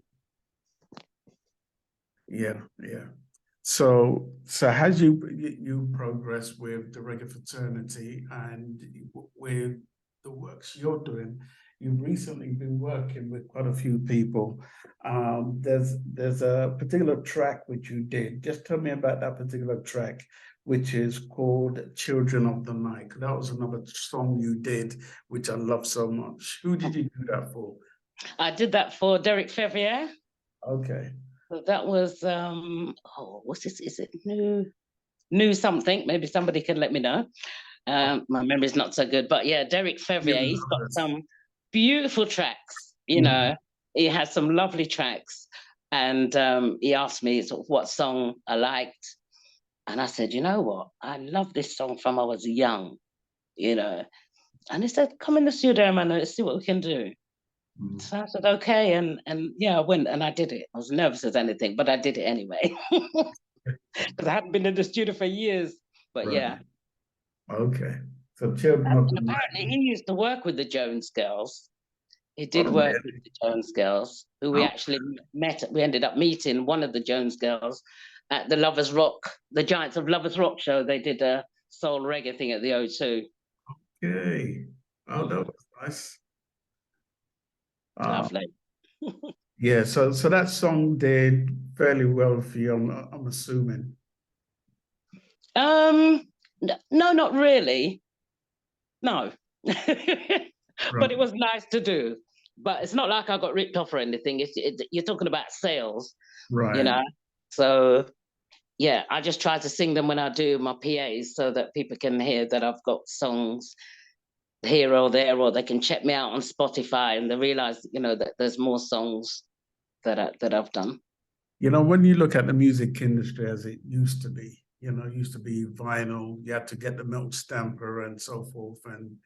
So as you progress with the Reggae fraternity and with the works you're doing, you've recently been working with quite a few people. There's a particular track which you did. Just tell me about that particular track, which is called Children of the Night. That was another song you did, which I love so much. Who did you do that for? I did that for Derek Fevrier. Okay. So that was, what's this? Is it new something? Maybe somebody can let me know. My memory's not so good, but yeah, Derek Fevrier, he's got some beautiful tracks, you know. He has some lovely tracks. And he asked me sort of what song I liked. And I said, you know what? I love this song from I was young, you know. And he said, come in the studio, man, and let's see what we can do. So I said, okay. And yeah, I went and I did it. I was nervous as anything, but I did it anyway. Because I hadn't been in the studio for years. But yeah. Okay. So Children of the Night. Apparently he used to work with the Jones Girls. He did work with the Jones Girls, who we actually met. We ended up meeting one of the Jones Girls at the Loversrock, the Giants of Loversrock show. They did a soul reggae thing at the O2. Okay. Oh, that was nice. Lovely. Yeah, so that song did fairly well for you, I'm assuming. No, not really. No. But it was nice to do. But it's not like I got ripped off or anything. You're talking about sales, right? You know. So yeah, I just try to sing them when I do my PAs so that people can hear that I've got songs here or there, or they can check me out on Spotify and they realize, you know, that there's more songs that I've done. You know, when you look at the music industry as it used to be, you know, it used to be vinyl, you had to get the milk stamper and so forth and,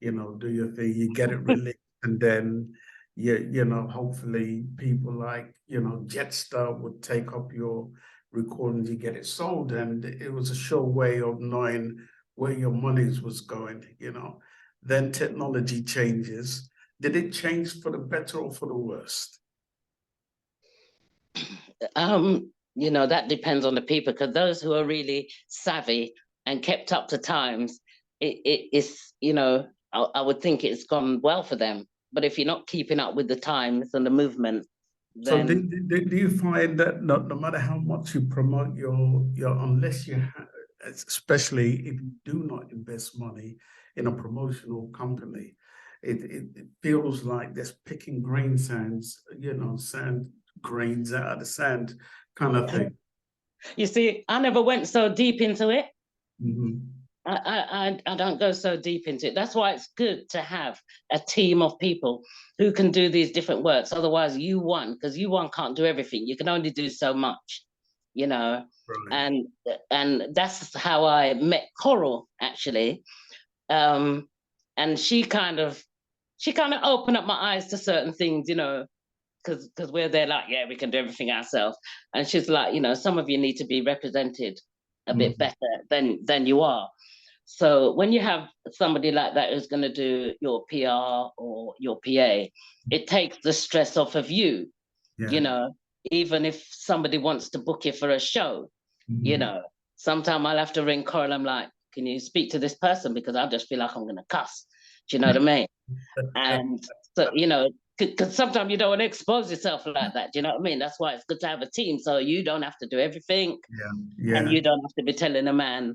you know, do your thing, you get it released and then, you know, hopefully people like, you know, Jetstar would take up your recordings, you get it sold, and it was a sure way of knowing where your monies was going, you know. Then technology changes. Did it change for the better or for the worst? You know, that depends on the people, because those who are really savvy and kept up to times, it's, you know, I would think it's gone well for them. But if you're not keeping up with the times and the movement, then... So do you find that no matter how much you promote your unless you have, especially if you do not invest money in a promotional company, it feels like there's picking grain sands, you know, sand grains out of the sand kind of thing? You see, I never went so deep into it. Mm-hmm. I don't go so deep into it. That's why it's good to have a team of people who can do these different works. Otherwise, because you can't do everything. You can only do so much, you know. Right. And that's how I met Coral, actually. And she kind of opened up my eyes to certain things, you know, because we're there like, yeah, we can do everything ourselves. And she's like, you know, some of you need to be represented a bit better than you are. So when you have somebody like that who's going to do your PR or your PA, it takes the stress off of you, you know, even if somebody wants to book you for a show, you know, sometimes I'll have to ring Coral. I'm like, can you speak to this person? Because I just feel like I'm going to cuss. Do you know what I mean? And so, you know, because sometimes you don't want to expose yourself like that. Do you know what I mean? That's why it's good to have a team, so you don't have to do everything. And you don't have to be telling a man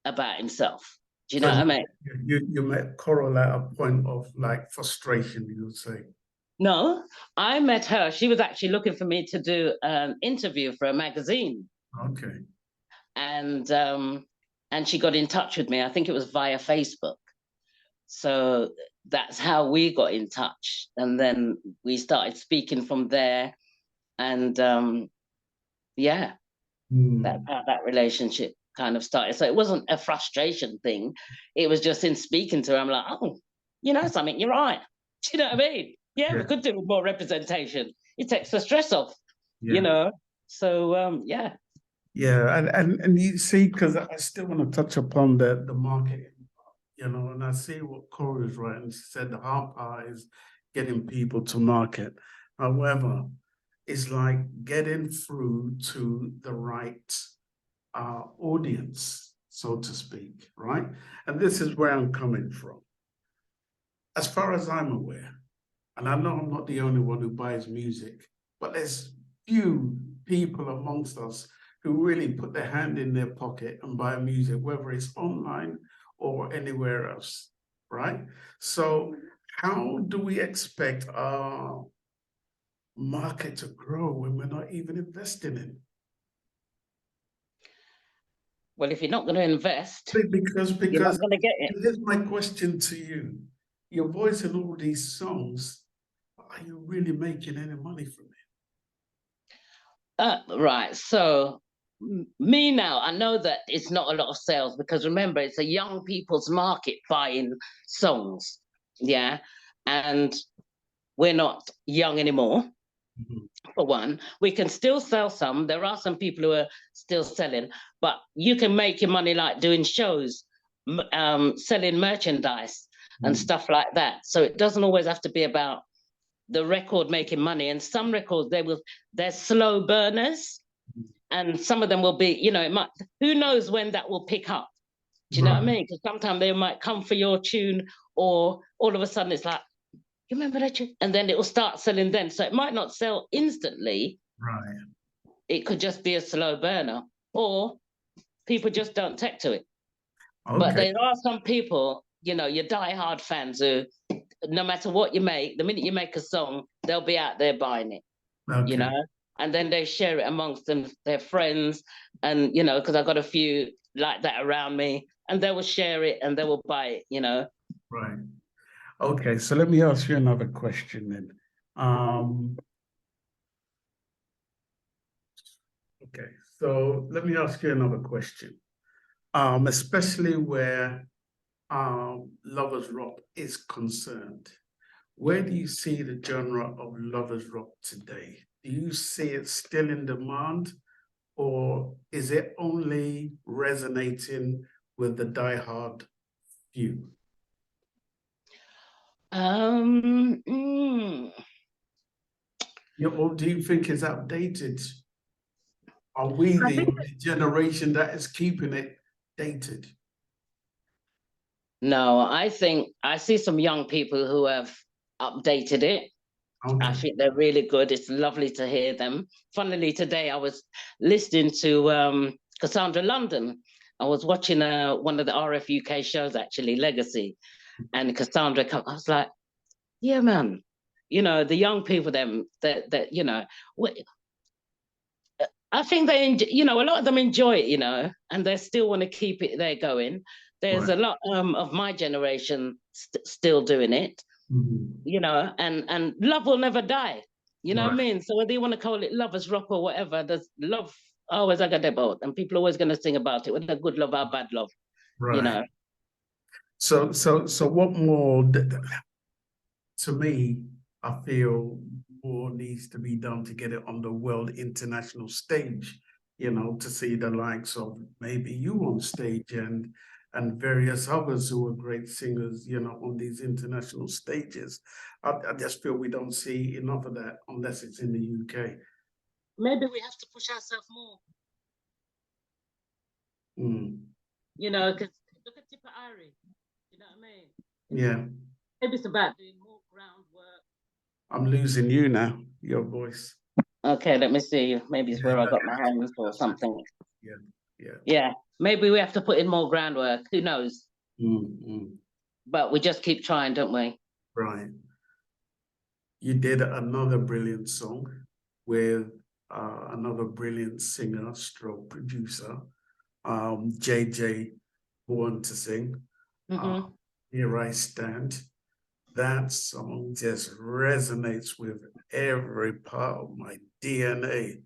about himself. Do you know what I mean? You met Coral at a point of like frustration, you would say. No, I met her. She was actually looking for me to do an interview for a magazine. Okay. And she got in touch with me. I think it was via Facebook. So that's how we got in touch. And then we started speaking from there. And that's how that relationship kind of started. So it wasn't a frustration thing. It was just in speaking to her, I'm like, oh, you know something, you're right. Do you know what I mean? Yeah, we could do with more representation. It takes the stress off, you know? So, yeah. Yeah, and you see, because I still want to touch upon the marketing, you know, and I see what Corey is writing. She said the hard part is getting people to market. However, it's like getting through to the right audience, so to speak, right? And this is where I'm coming from. As far as I'm aware, and I know I'm not the only one who buys music, but there's few people amongst us who really put their hand in their pocket and buy music, whether it's online or anywhere else, right? So how do we expect our market to grow when we're not even investing in it? Well, if you're not going to invest, because you're not going to get it. Here's my question to you. You're voicing all these songs, are you really making any money from it? Right, so me now, I know that it's not a lot of sales because remember, it's a young people's market buying songs. Yeah. And we're not young anymore. For one, we can still sell some. There are some people who are still selling, but you can make your money like doing shows, selling merchandise and stuff like that. So it doesn't always have to be about the record making money. And some records, they're slow burners, and some of them will be, you know, it might, who knows when that will pick up. Do you know what I mean? Because sometimes they might come for your tune, or all of a sudden it's like, you remember that tune? And then it will start selling then. So it might not sell instantly. Right. It could just be a slow burner, or people just don't take to it. Okay. But there are some people, you know, your diehard fans who, no matter what you make, the minute you make a song, they'll be out there buying it, you know, and then they share it amongst them, their friends. And, you know, because I've got a few like that around me, and they will share it and they will buy it, you know. Right. Okay, so let me ask you another question then. Okay, so let me ask you another question. Especially where Loversrock is concerned, where do you see the genre of Loversrock today? Do you see it still in demand, or is it only resonating with the diehard few? Or do you think it's outdated? Are we the generation that is keeping it dated? No, I think I see some young people who have updated it. Okay. I think they're really good. It's lovely to hear them. Funnily, today I was listening to Cassandra London. I was watching one of the RF UK shows, actually, Legacy. And Cassandra, I was like, yeah, man, you know, the young people, that you know, I think they, you know, a lot of them enjoy it, you know, and they still want to keep it there going. There's a lot of my generation still doing it, you know, and love will never die. You know what I mean? So whether you want to call it Loversrock or whatever, there's love always I got about, and people are always going to sing about it, whether good love or bad love, you know. So what more? To me, I feel more needs to be done to get it on the world international stage, you know, to see the likes of maybe you on stage and various others who are great singers, you know, on these international stages. I just feel we don't see enough of that unless it's in the UK. Maybe we have to push ourselves more. You know, because look at Tipper Irie, you know what I mean? Yeah. Maybe it's about doing more groundwork. I'm losing you now, your voice. Okay, let me see. Maybe it's where I got my hands or something. Yeah. Maybe we have to put in more groundwork. Who knows? But we just keep trying, don't we? Right. You did another brilliant song with another brilliant singer, stroke producer, JJ Born to Sing. Here I Stand. That song just resonates with every part of my DNA.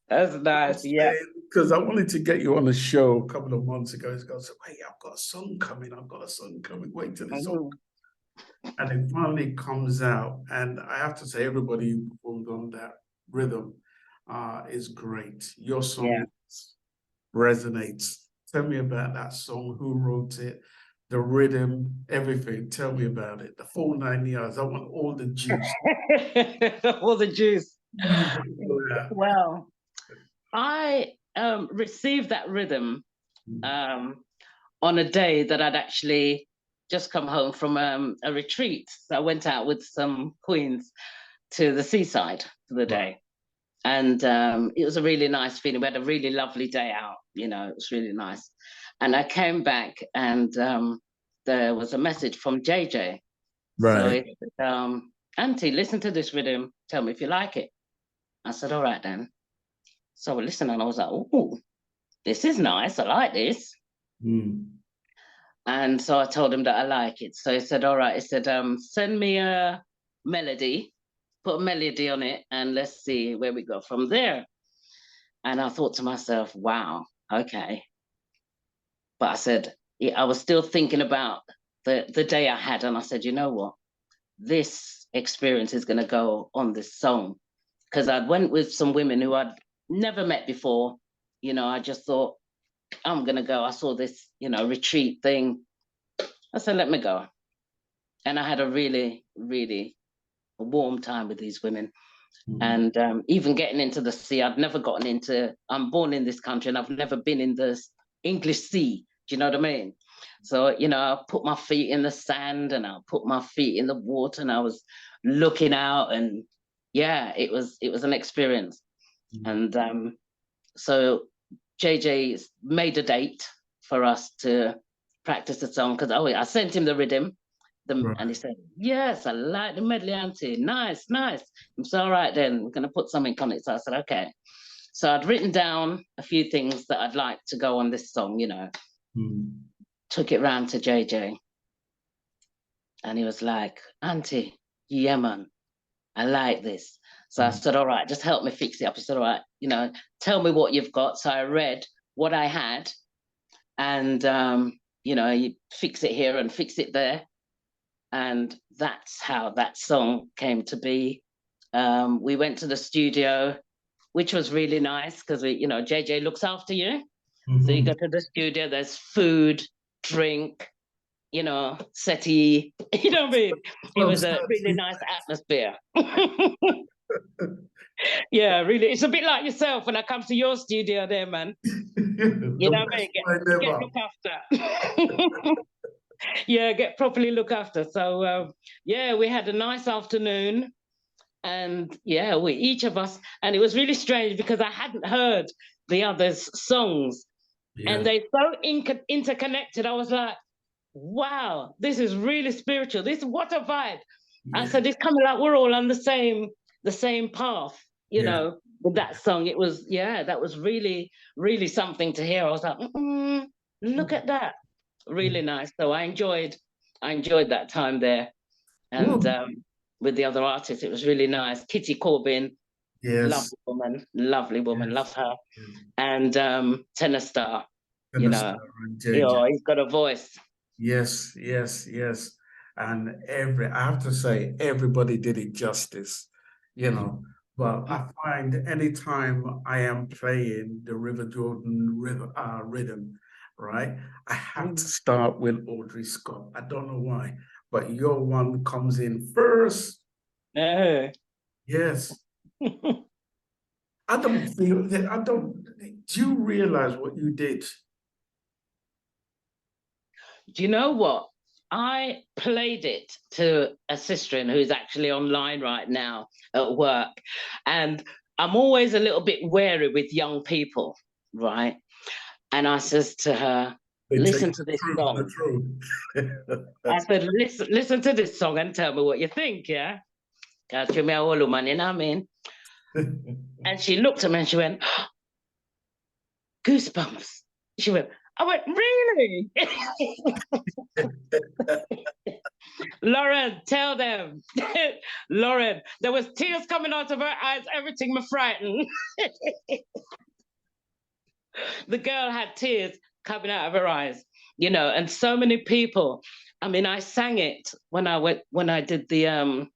That's nice, yeah. Because I wanted to get you on the show a couple of months ago. I said, hey, I've got a song coming. Wait till the song. And it finally comes out. And I have to say, everybody who performed on that rhythm is great. Your song resonates. Tell me about that song. Who wrote it? The rhythm, everything. Tell me about it. The full 9 yards. I want all the juice. All the juice. Well, I received that rhythm on a day that I'd actually just come home from a retreat. So I went out with some queens to the seaside for the day. And it was a really nice feeling. We had a really lovely day out, you know, it was really nice. And I came back and there was a message from JJ. Right. So it said, Auntie, listen to this rhythm. Tell me if you like it. I said, all right then. So I listened and I was like, oh, this is nice. I like this. And so I told him that I like it. So he said, all right. He said, send me a melody, put a melody on it, and let's see where we go from there. And I thought to myself, wow, okay. But I said, I was still thinking about the day I had, and I said, you know what? This experience is going to go on this song. Because I went with some women who I'd never met before. You know, I just thought, I'm going to go. I saw this, retreat thing. I said, let me go. And I had a really, really warm time with these women. And even getting into the sea, I'm born in this country and I've never been in the English Sea. Do you know what I mean? So, I put my feet in the sand and I put my feet in the water and I was looking out, and yeah, it was an experience. And so JJ made a date for us to practice the song, because I sent him the rhythm. And he said, yes, I like the medley, auntie. Nice. I'm so, all right then, we're going to put something on it. So I said, okay. So I'd written down a few things that I'd like to go on this song, Took it round to JJ. And he was like, auntie, yeah, man, I like this. So I said, all right, just help me fix it up. He said, all right, tell me what you've got. So I read what I had, and, you fix it here and fix it there. And that's how that song came to be. We went to the studio, which was really nice because JJ looks after you. So you go to the studio, there's food, drink, settee, you know what I mean? It was a really nice atmosphere. Yeah, really. It's a bit like yourself when I come to your studio there, man. You know what I mean? Get looked after. Yeah, get properly looked after. So, yeah, we had a nice afternoon. And yeah, each of us, and it was really strange because I hadn't heard the others' songs. Yeah. And they're so interconnected. I was like, wow, this is really spiritual. What a vibe. Yeah. I said, it's coming like we're all on the same path, you know, with that song. It was, that was really, really something to hear. I was like, look at that. Really nice. So I enjoyed that time there. And with the other artists, it was really nice. Kitty Corbin, lovely woman, love her. And Tenor Star, he's got a voice. Yes. And I have to say, everybody did it justice, But I find anytime I am playing the River Jordan rhythm, right, I have to start with Audrey Scott. I don't know why, but your one comes in first. Yes. I don't feel that. Do you realize what you did? Do you know what? I played it to a sister who's actually online right now at work. And I'm always a little bit wary with young people, right? And I says to her, listen to this song. I said, listen to this song and tell me what you think, yeah? You know what I mean? And she looked at me and she went, goosebumps. I went, really? Lauren, tell them. Lauren, there was tears coming out of her eyes, everything me frightened. The girl had tears coming out of her eyes, and so many people. I mean, I sang it when I did the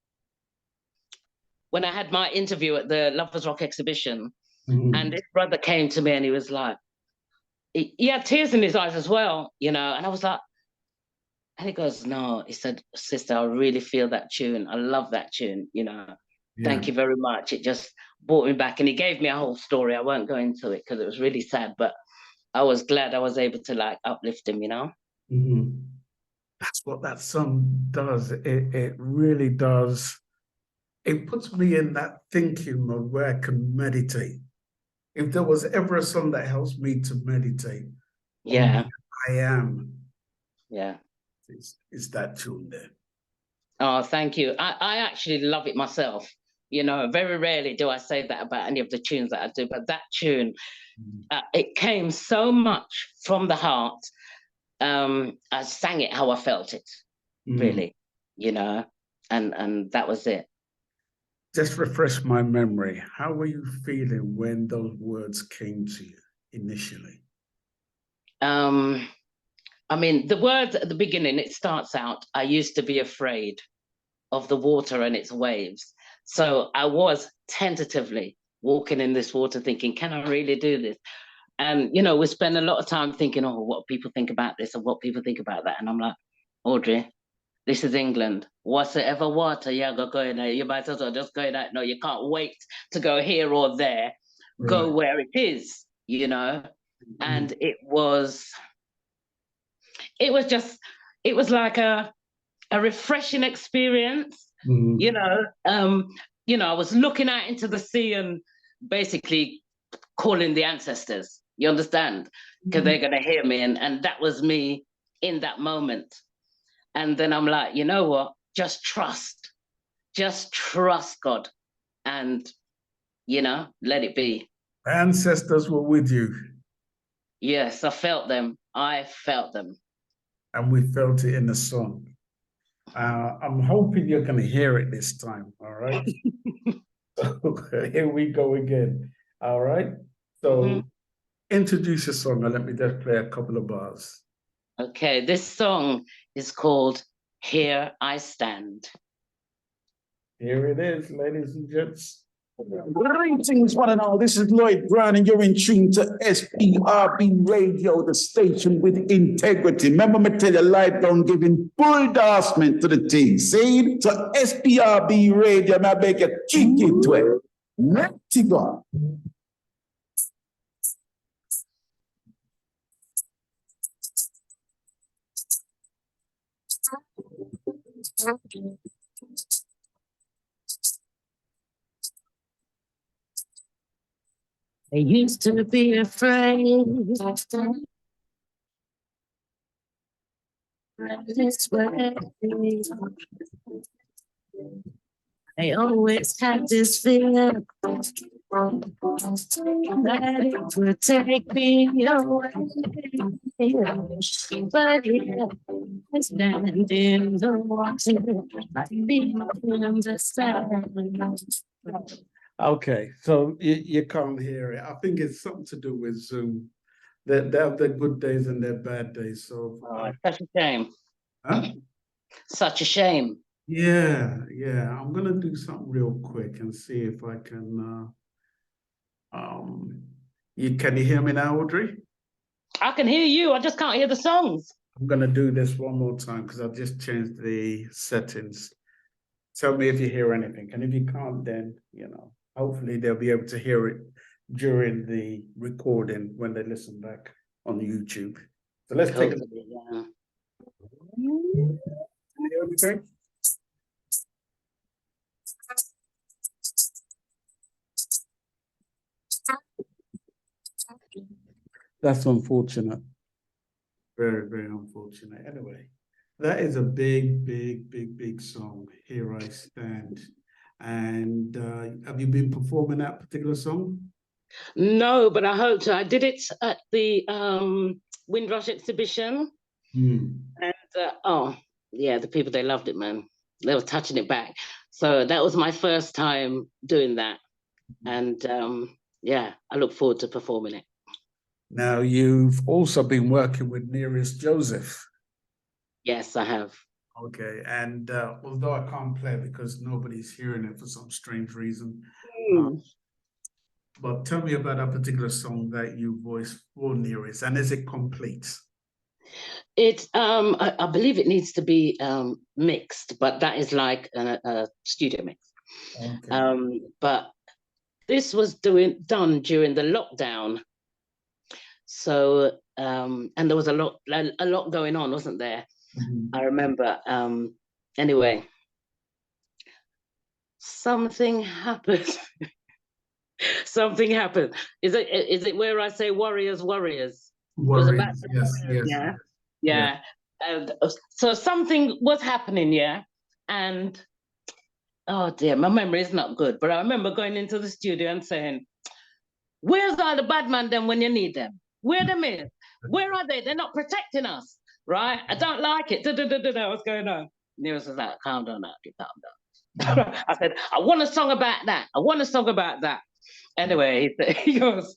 when I had my interview at the Loversrock exhibition, and this brother came to me and he was like, he had tears in his eyes as well, and I was like, and he goes, no, he said, sister, I really feel that tune. I love that tune, Thank you very much. It just brought me back. And he gave me a whole story. I won't go into it because it was really sad, but I was glad I was able to uplift him, That's what that song does. It really does. It puts me in that thinking mode where I can meditate. If there was ever a song that helps me to meditate, I am. Yeah. It's that tune there. Oh, thank you. I actually love it myself. Very rarely do I say that about any of the tunes that I do, but that tune, it came so much from the heart. I sang it how I felt it, really, and that was it. Just refresh my memory. How were you feeling when those words came to you initially? I mean, the words at the beginning, it starts out, I used to be afraid of the water and its waves. So I was tentatively walking in this water thinking, can I really do this? And, you know, we spend a lot of time thinking, oh, what people think about this and what people think about that. And I'm like, Audrey, this is England. Whatsoever water you go in there, you might as well just go in there. No, you can't wait to go here or there. Right. Go where it is, you know? And it was like a refreshing experience. You know, I was looking out into the sea and basically calling the ancestors, you understand? Because they're gonna hear me. And that was me in that moment. And then I'm like, you know what? Just trust God and, you know, let it be. Ancestors were with you. Yes, I felt them. And we felt it in the song. I'm hoping you're going to hear it this time, all right? So here we go again, all right? So introduce your song and let me just play a couple of bars. Okay, this song is called Here I Stand. Here it is, ladies and gents. Greetings, one and all. This is Lloyd Brown, and you're in tune to SPRB Radio, the station with integrity. Remember me tell you, live down giving full endorsement to the team. See? So SPRB Radio, I beg you, kick it to it. Let's go. I used to be afraid. This way. I always had this feeling that it would take me away. But yeah, I stand in the water. I need to understand. Okay, so you can't hear it. I think it's something to do with Zoom. They have their good days and their bad days. So such a shame. Huh? Such a shame. Yeah. I'm gonna do something real quick and see if I can. Can you hear me now, Audrey? I can hear you. I just can't hear the songs. I'm gonna do this one more time because I've just changed the settings. Tell me if you hear anything, and if you can't, then hopefully they'll be able to hear it during the recording when they listen back on YouTube. So let's take a look. Yeah. You hear anything? That's unfortunate. Very, very unfortunate. Anyway, that is a big song, Here I Stand. And have you been performing that particular song? No, but I hope to. I did it at the Windrush exhibition. And the people, they loved it, man. They were touching it back. So that was my first time doing that. And I look forward to performing it. Now, you've also been working with Nearest Joseph. Yes, I have. Okay, and although I can't play it because nobody's hearing it for some strange reason, but tell me about that particular song that you voiced for Nearest, and is it complete? It, I believe it needs to be mixed, but that is like a studio mix. Okay. But this was done during the lockdown. So, and there was a lot going on, wasn't there? I remember. Anyway, something happened. Something happened. Is it where I say warriors? Warriors. Yes. Yeah. And so something was happening, and oh dear, my memory is not good. But I remember going into the studio and saying, "Where's all the bad man then when you need them? Where them is? Where are they? They're not protecting us, right? I don't like it." What's going on? Nearest was like, "Calm down, Audrey, calm down." I said, I want a song about that. I want a song about that. Anyway, he goes,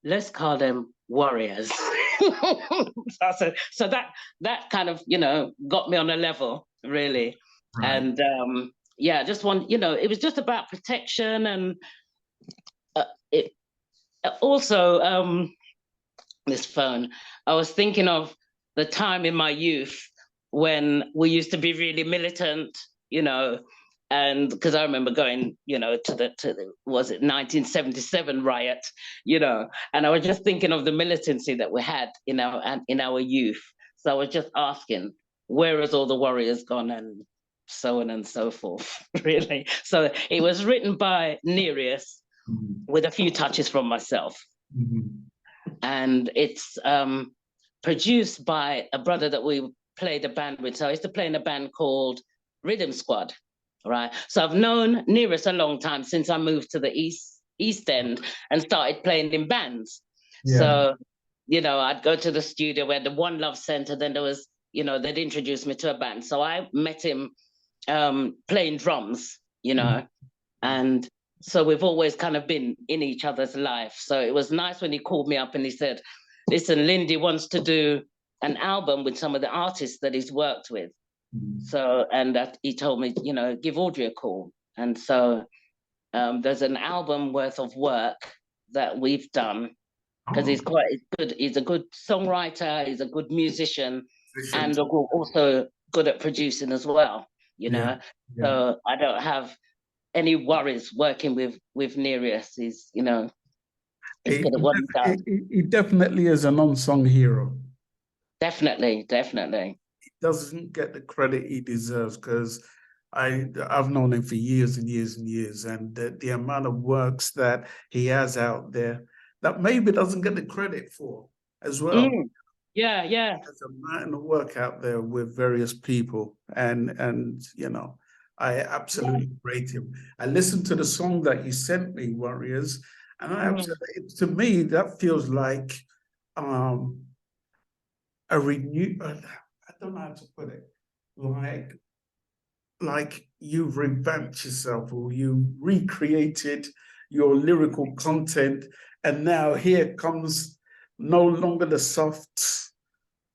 let's call them warriors. So I said, so that kind of, got me on a level, really. Right. And yeah, just one, it was just about protection. And it also, this phone, I was thinking of the time in my youth when we used to be really militant, and because I remember going, to the was it 1977 riot, and I was just thinking of the militancy that we had in our youth. So I was just asking, where has all the warriors gone, and so on and so forth, really. So it was written by Nereus with a few touches from myself. And it's produced by a brother that we played a band with. So I used to play in a band called Rhythm Squad, right? So I've known Nereus a long time, since I moved to the East End and started playing in bands. Yeah. So, I'd go to the studio where the One Love Center, then there was, they'd introduce me to a band. So I met him playing drums, and so we've always kind of been in each other's life. So it was nice when he called me up and he said, listen, Lindy wants to do an album with some of the artists that he's worked with. So, and that he told me, give Audrey a call. And so there's an album worth of work that we've done, because he's quite good. He's a good songwriter, he's a good musician, and also good at producing as well, Yeah. So I don't have any worries working with Nereus. He's, he's good at what he does. He definitely is an unsung hero. Definitely. He doesn't get the credit he deserves, because I've known him for years and years and years, and the amount of works that he has out there that maybe doesn't get the credit for as well. Yeah. There's a mountain of work out there with various people, and I absolutely rate him. I listened to the song that you sent me, Warriors, and to me that feels like a renew. I don't know how to put it. Like you've revamped yourself, or you recreated your lyrical content, and now here comes no longer the soft,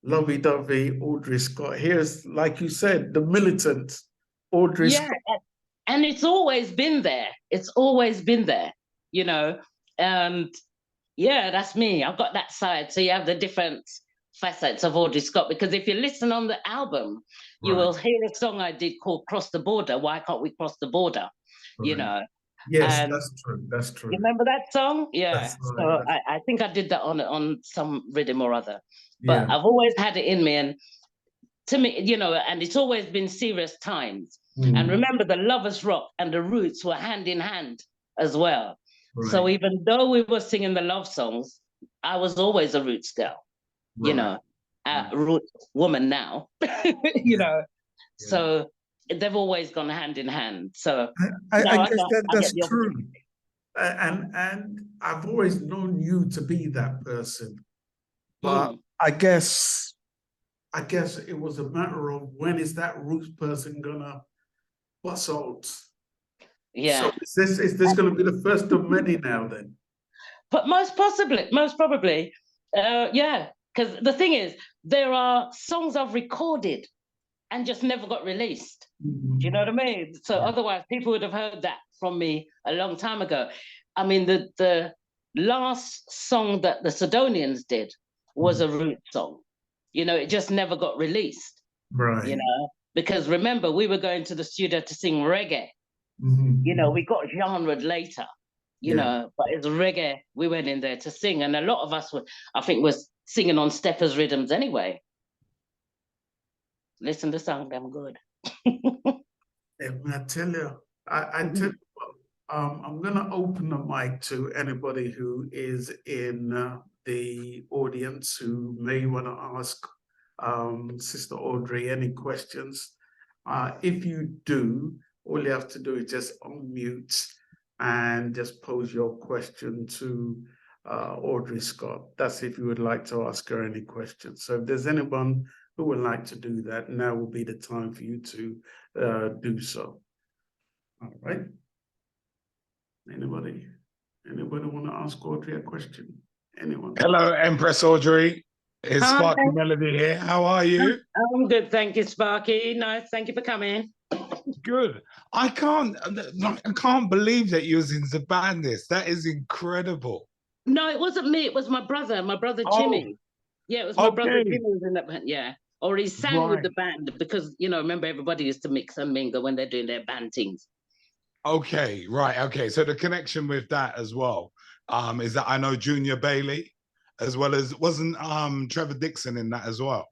lovey-dovey Audrey Scott. Here's, like you said, the militant Audrey Scott. And it's always been there. It's always been there, and yeah, that's me. I've got that side. So you have the different facets of Audrey Scott, because if you listen on the album, you will hear a song I did called Cross the Border. Why can't we cross the border? Yes, that's true. You remember that song? Yeah. Right, so I think I did that on some rhythm or other. But I've always had it in me, and to me, and it's always been serious times. And remember, the Loversrock and the Roots were hand in hand as well. Right. So even though we were singing the love songs, I was always a Roots girl, Roots woman now, So they've always gone hand in hand. So I guess that's true. And I've always known you to be that person. But I guess it was a matter of, when is that Roots person gonna bust out? Yeah. So is this gonna be the first of many now then? But most probably, yeah. Because the thing is, there are songs I've recorded and just never got released. Do you know what I mean? So otherwise, people would have heard that from me a long time ago. I mean, the last song that the Sadonians did was a Root song. It just never got released. Right. Because remember, we were going to the studio to sing reggae. We got genred later, but it's reggae. We went in there to sing, and a lot of us was singing on steppers rhythms anyway. Listen to song, them good. I tell you, I tell you what, I'm gonna open the mic to anybody who is in the audience who may want to ask Sister Audrey any questions. If you do, all you have to do is just unmute and just pose your question to Audrey Scott. That's if you would like to ask her any questions. So if there's anyone who would like to do that, now will be the time for you to do so. All right. Anybody want to ask Audrey a question? Anyone? Hello, Empress Audrey. It's Hi. Sparky Melody here. How are you? I'm good, thank you, Sparky. Nice, thank you for coming. Good. I can't believe that you was in Zabandis. That is incredible. No, it wasn't me. It was my brother, Oh, Jimmy. Yeah, it was my brother okay. Jimmy who was in that band. Yeah, or he sang with Right. the band because remember everybody used to mix and mingle when they're doing their band things. Okay, right. Okay, so the connection with that as well is that I know Junior Bailey, as well as wasn't Trevor Dixon in that as well.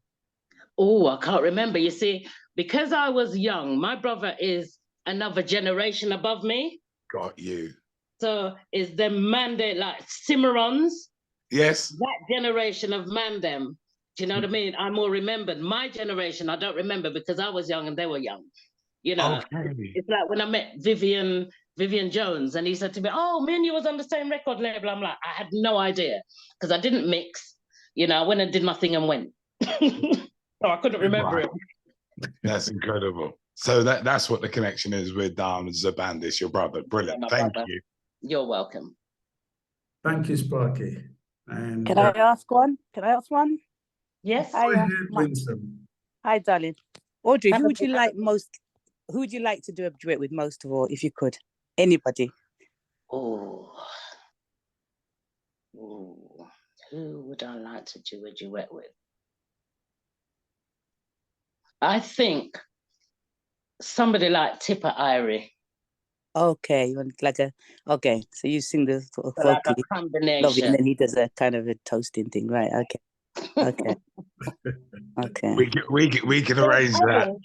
Oh, I can't remember. You see, because I was young, my brother is another generation above me. Got you. So is the Mandem like Cimarrons? Yes. That generation of Mandem. Do you know what I mean? I'm more remembered. My generation, I don't remember because I was young and they were young. Okay. It's like when I met Vivian Jones and he said to me, "Oh, me and you was on the same record label." I'm like, I had no idea because I didn't mix. I went and did my thing and went. So I couldn't remember it. That's incredible. So that's what the connection is with Zabandis, your brother. Brilliant. Yeah, Thank brother. you. You're welcome. Thank you, Sparky. And Can I ask one? Yes. Go ahead, Winston. Hi, darling. Audrey, Have who a would you good- like most? Who would you like to do a duet with most of all, if you could? Anybody? Oh. Who would I like to do a duet with? I think somebody like Tipper Irie. Okay, you want okay. So you sing the sort of So like a vocally combination. lovely, and then he does a kind of a toasting thing, right? Okay. Okay. We can arrange that.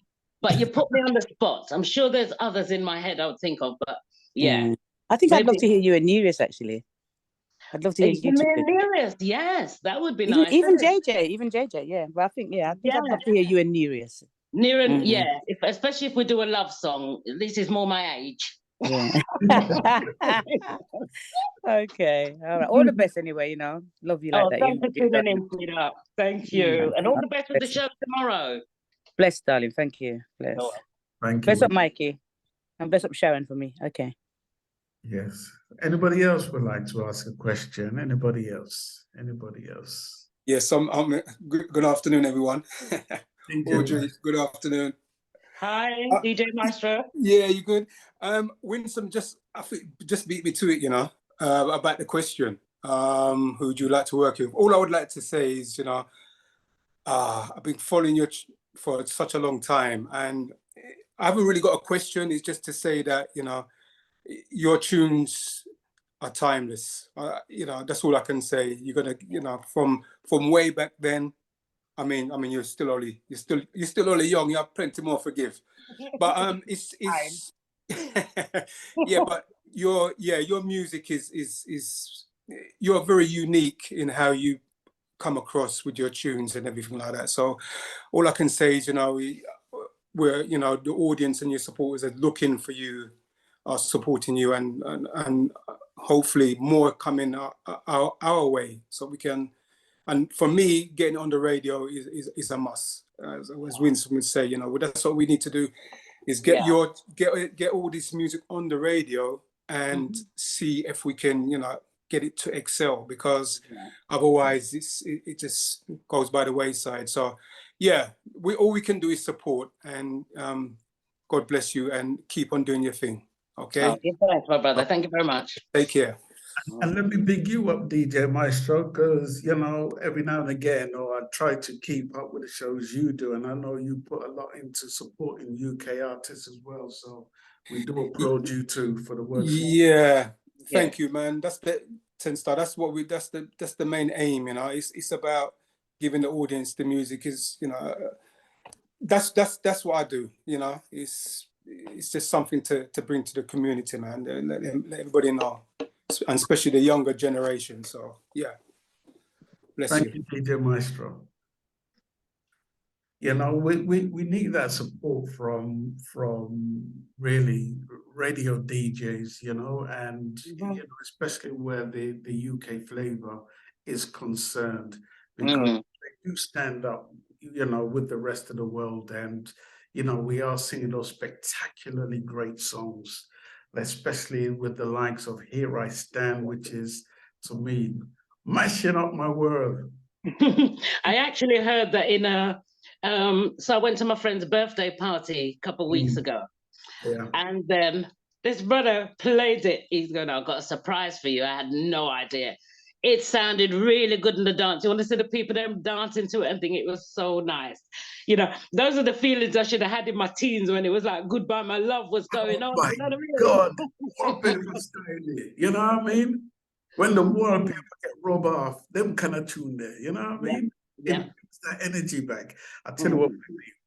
But you put me on the spot. I'm sure there's others in my head I would think of, but yeah. I think I'd love Maybe- to hear you in Nereus, actually. I'd love to hear you too. Nereus, yes, that would be nice. Even wouldn't it? JJ, yeah. But I think I'd love to hear you in Nereus. Yeah, especially if we do a love song. At least it's more my age. Yeah. Okay. All right. All the best anyway, Love you like that. Thanks for tuning in, sweetheart. Thank you. And all the best with the show tomorrow. Bless, darling. Thank you. Bless. Thank you. Bless up, Mikey. And bless up Sharon for me. Okay. Yes. Anybody else would like to ask a question? Anybody else? Yes, good afternoon, everyone. Audrey, good afternoon. Hi, DJ Maestro. Yeah, you good? Winston I think just beat me to it, about the question. Who would you like to work with? All I would like to say is, I've been following you for such a long time, and I haven't really got a question. It's just to say that, your tunes are timeless. That's all I can say. You're gonna, from way back then. I mean, you're still only young. You have plenty more to give. But it's yeah. But your music is you're very unique in how you come across with your tunes and everything like that. So all I can say is, we're the audience and your supporters are looking for you, are supporting you, and hopefully more coming our way, so we can. And for me, getting on the radio is a must. As Winston would say, that's what we need to do, is get all this music on the radio and see if we can, get it to excel, because otherwise it just goes by the wayside. So all we can do is support, and God bless you, and keep on doing your thing. Okay. Thanks, my brother. Thank you very much. Take care. And let me big you up, DJ Maestro, because, every now and again, I try to keep up with the shows you do, and I know you put a lot into supporting UK artists as well, so we do applaud you too for the work. Yeah, thank you, man. That's the 10 Star. That's what that's the main aim, It's about giving the audience the music. Is that's what I do, It's just something to bring to the community, man. Let everybody know, and especially the younger generation. So bless Thank you. you, DJ Maestro. We need that support from really radio DJs, and especially where the UK flavor is concerned, because they do stand up, with the rest of the world, and you know, we are singing those spectacularly great songs, especially with the likes of Here I Stand, which is, to me, mashing up my world. I actually heard that in a, so I went to my friend's birthday party a couple of weeks ago. Yeah. And then this brother played it. He's going, I've got a surprise for you. I had no idea. It sounded really good in the dance. You want to see the people them dancing to it and think it was so nice. You know, those are the feelings I should have had in my teens when it was like Goodbye My Love was going on. My You know what I mean? God, what beautiful style. You know what I mean? When the world people get rubbed off, them kind of tune there, you know what I mean? It brings that energy back. I tell you what,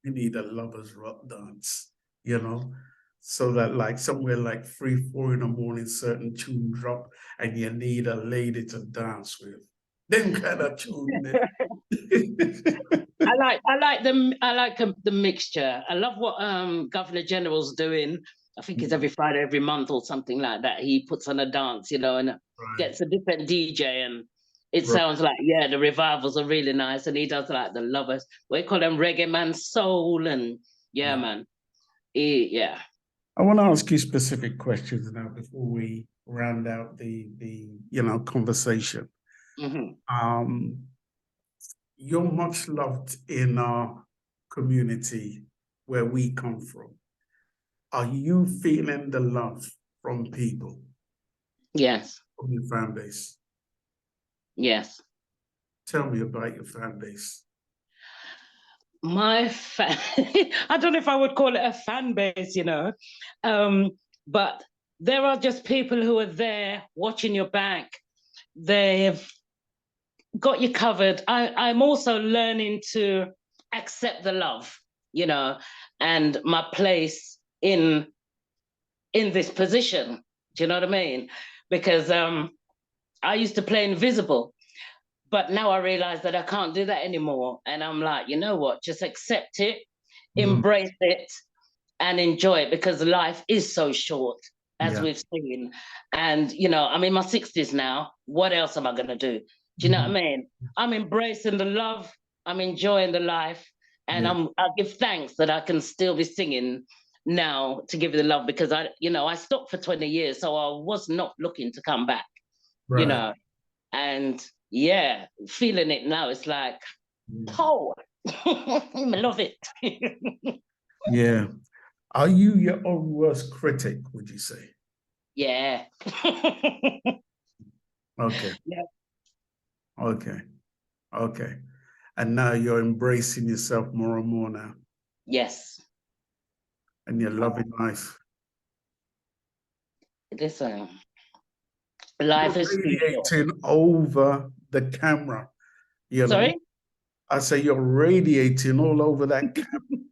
we need a lovers rock dance, you know? So that like somewhere like 3, 4 in the morning, certain tune drop and you need a lady to dance with. Them kind of tune there. I like the mixture. I love what Governor General's doing. I think it's every Friday, every month or something like that. He puts on a dance, you know, and gets a different DJ, and it sounds like, yeah, the revivals are really nice. And he does like the lovers. We call them Reggae Man Soul, and man. Yeah. I want to ask you specific questions now before we round out the you know, conversation. You're much loved in our community where we come from. Are you feeling the love from people? Yes. From your fan base? Yes. Tell me about your fan base. My fan, I don't know if I would call it a fan base, you know, but there are just people who are there watching your back. They've got you covered. I'm also learning to accept the love, you know, and my place in this position. Do you know what I mean? Because I used to play invisible, but now I realize that I can't do that anymore. And I'm like, you know what? Just accept it, embrace it, and enjoy it, because life is so short, as we've seen. And, you know, I'm in my 60s now. What else am I going to do? Do you know what I mean? I'm embracing the love. I'm enjoying the life. And I give thanks that I can still be singing now to give you the love, because I stopped for 20 years. So I was not looking to come back, you know, and feeling it now. It's like, oh, I love it. Yeah. Are you your own worst critic, would you say? Yeah. Okay. Yeah. Okay. And now you're embracing yourself more and more now. Yes. And you're loving life. Listen, life is radiating over the camera. You know? Sorry? I say you're radiating all over that camera.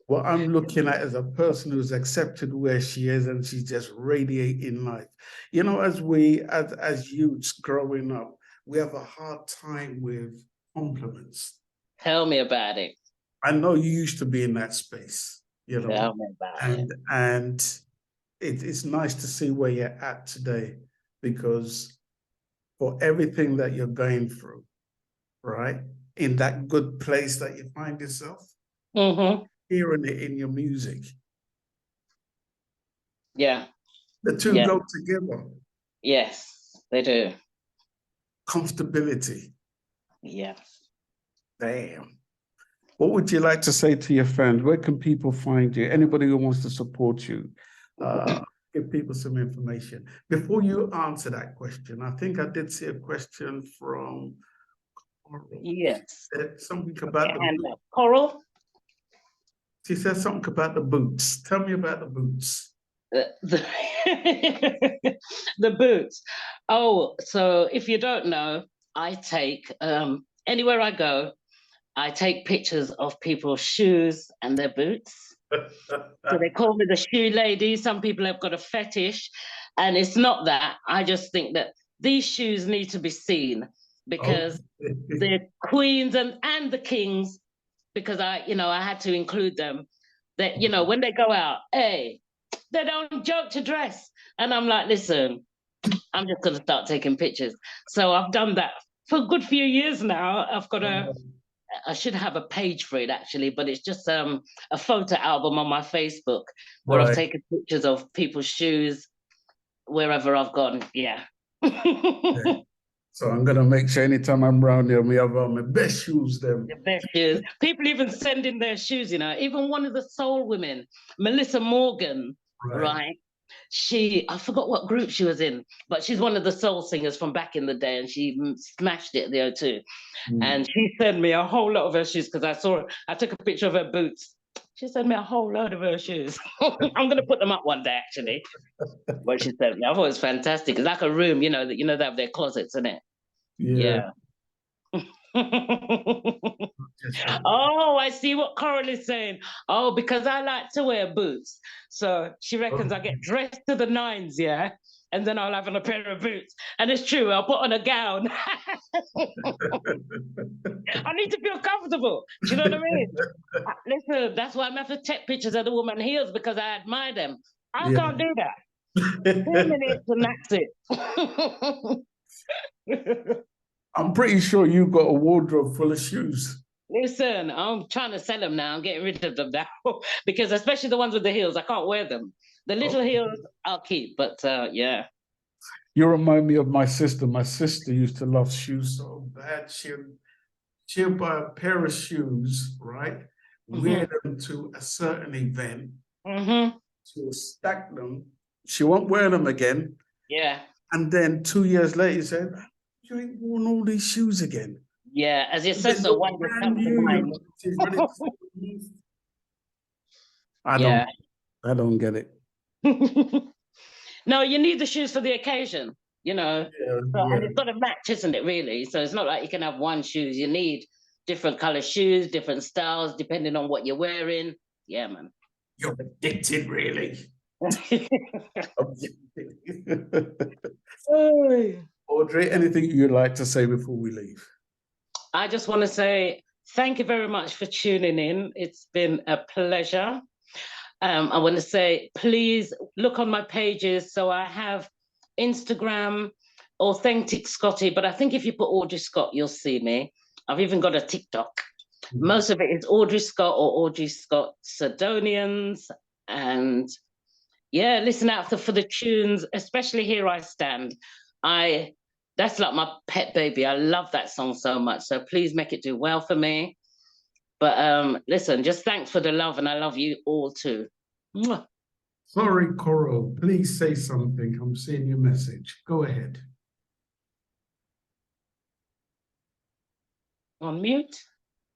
What I'm looking at is a person who's accepted where she is, and she's just radiating life. You know, as youths growing up, we have a hard time with compliments. Tell me about it. I know you used to be in that space, you know. Tell me about it. And it's nice to see where you're at today, because for everything that you're going through, right, in that good place that you find yourself, hearing it in your music. Yeah. The two go together. Yes, they do. Comfortability. Yeah. Damn. What would you like to say to your fans? Where can people find you? Anybody who wants to support you, give people some information. Before you answer that question, I think I did see a question from Coral. Yes. Something about the Coral? She said something about the boots. Tell me about the boots. The boots. Oh, so if you don't know, I take, anywhere I go, I take pictures of people's shoes and their boots. So they call me the shoe lady. Some people have got a fetish, and it's not that. I just think that these shoes need to be seen, because the queens and the kings, because I had to include them, that, you know, when they go out, hey, they don't joke to dress. And I'm like, listen, I'm just going to start taking pictures. So I've done that for a good few years now. I've got I should have a page for it actually, but it's just a photo album on my Facebook where I've taken pictures of people's shoes wherever I've gone. Yeah. Okay. So I'm gonna make sure anytime I'm around there, we have my best shoes. Them the best shoes. People even send in their shoes. You know, even one of the soul women, Melissa Morgan, right? I forgot what group she was in, but she's one of the soul singers from back in the day, and she smashed it at the O2. And she sent me a whole lot of her shoes because I took a picture of her boots. She sent me a whole load of her shoes. I'm gonna put them up one day, actually. What she sent me, I thought it was fantastic. It's like a room, they have their closets in it. Yeah. Oh, I see what Coral is saying. Oh, because I like to wear boots. So she reckons I get dressed to the nines, yeah? And then I'll have on a pair of boots. And it's true, I'll put on a gown. I need to feel comfortable. Do you know what I mean? Listen, that's why I'm having to take pictures of the woman heels, because I admire them. I can't do that. 2 minutes and that's it. I'm pretty sure you got a wardrobe full of shoes. Listen, I'm trying to sell them now. I'm getting rid of them now because especially the ones with the heels, I can't wear them. The little heels I'll keep, but yeah. You remind me of my sister. My sister used to love shoes so bad. She'll buy a pair of shoes, right? Wear them to a certain event. She'll stack them. She won't wear them again. Yeah. And then 2 years later, you said, you ain't worn all these shoes again. Yeah, as your sister, one just comes to mind. I don't get it. No, you need the shoes for the occasion, And it's got to match, isn't it, really? So it's not like you can have one shoes. You need different color shoes, different styles, depending on what you're wearing. Yeah, man. You're addicted, really. Audrey, anything you'd like to say before we leave? I just want to say thank you very much for tuning in. It's been a pleasure. I want to say, please look on my pages. So I have Instagram, Authentic Scotty, but I think if you put Audrey Scott, you'll see me. I've even got a TikTok. Most of it is Audrey Scott or Audrey Scott Sadonians. And yeah, listen out for the tunes, especially Here I Stand. That's like my pet baby. I love that song so much. So please make it do well for me. But listen, just thanks for the love, and I love you all too. Mwah. Sorry, Coral, please say something. I'm seeing your message. Go ahead. On mute?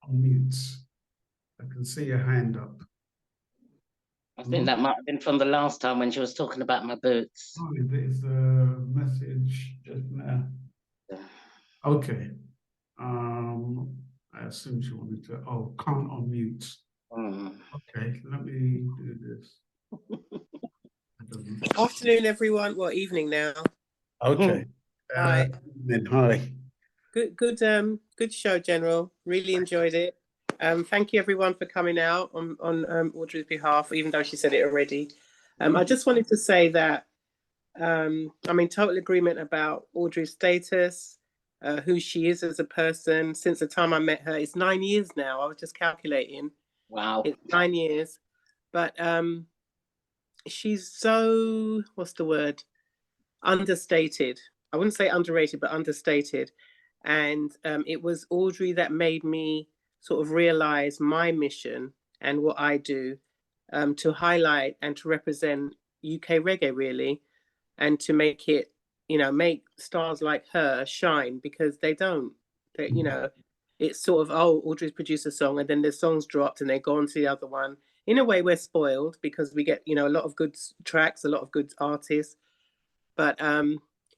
On mute. I can see your hand up. I think that might have been from the last time when she was talking about my boots. Oh, there's a message just now. Okay. I assume she wanted to. Oh, can't unmute. Okay, let me do this. Afternoon, everyone. Well, evening now. Okay. Hi. Hi. Good show, General. Really enjoyed it. Thank you, everyone, for coming out on Audrey's behalf, even though she said it already. I just wanted to say that I'm in total agreement about Audrey's status, who she is as a person. Since the time I met her, it's 9 years now. I was just calculating. Wow. It's 9 years. But she's so, what's the word? Understated. I wouldn't say underrated, but understated. And it was Audrey that made me sort of realize my mission and what I do to highlight and to represent UK reggae, really, and to make it, make stars like her shine, because they don't. It's sort of, oh, Audrey's produced a song and then the song's dropped and they go on to the other one. In a way, we're spoiled because we get, a lot of good tracks, a lot of good artists. But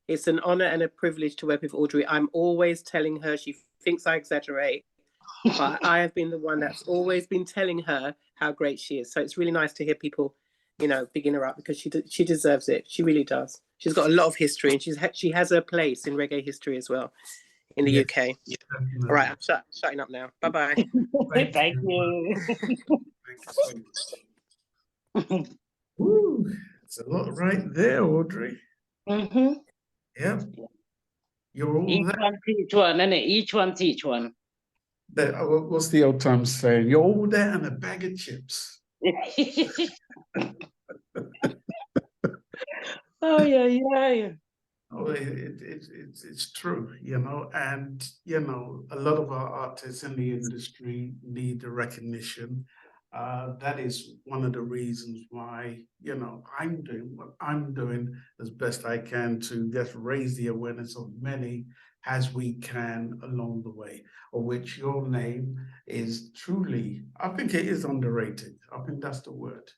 it's an honor and a privilege to work with Audrey. I'm always telling her, she thinks I exaggerate, but I have been the one that's always been telling her how great she is. So it's really nice to hear people, bigging her up, because she deserves it. She really does. She's got a lot of history, and she has her place in reggae history as well in the UK. All right, I'm shutting up now. Bye-bye. Thank you. Ooh, it's a lot right there, Audrey. Yeah. You're all Each one teach one, isn't it? Each one teach one. What's the old time saying? You're all there and a bag of chips. Oh, yeah. Oh, it's true, and a lot of our artists in the industry need the recognition. That is one of the reasons why I'm doing what I'm doing as best I can to just raise the awareness of many as we can along the way, of which your name is truly, I think it is underrated. I think that's the word,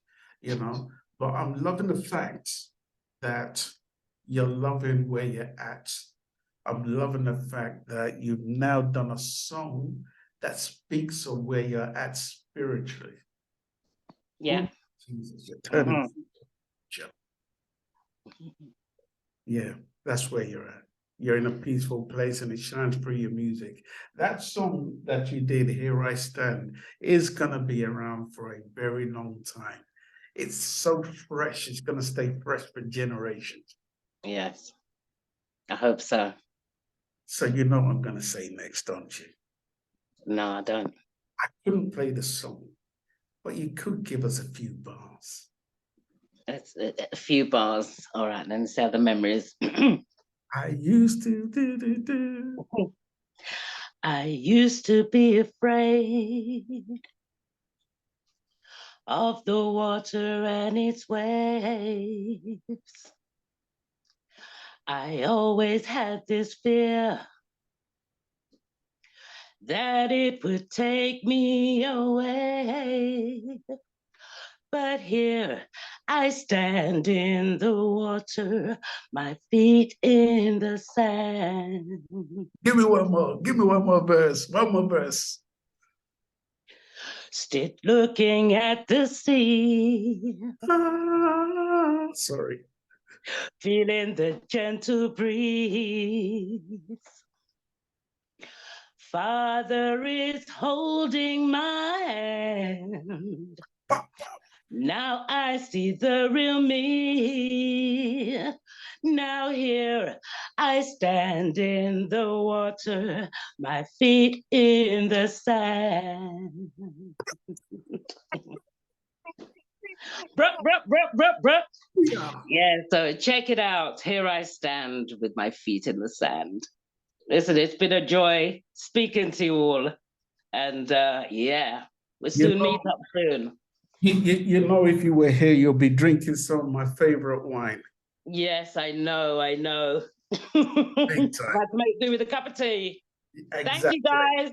but I'm loving the fact that you're loving where you're at. I'm loving the fact that you've now done a song that speaks of where you're at spiritually. Yeah. Jesus, you're turning. Yeah, that's where you're at. You're in a peaceful place and it shines through your music. That song that you did, Here I Stand, is going to be around for a very long time. It's so fresh. It's going to stay fresh for generations. Yes, I hope so. So you know what I'm going to say next, don't you? No, I don't. I couldn't play the song, but you could give us a few bars. It's a few bars. All right, let me see how the memories. I used to do. I used to be afraid of the water and its waves. I always had this fear that it would take me away. But here I stand in the water, my feet in the sand. Give me one more verse, Stood looking at the sea. Sorry. Feeling the gentle breeze. Father is holding my hand. Now I see the real me. Now here I stand in the water, my feet in the sand. Bruh. Yeah, so check it out. Here I stand with my feet in the sand. Listen, it's been a joy speaking to you all. And we'll soon meet up soon. You know, if you were here, you'll be drinking some of my favorite wine. Yes, I know. Big time. About to make do with a cup of tea. Exactly. Thank you, guys.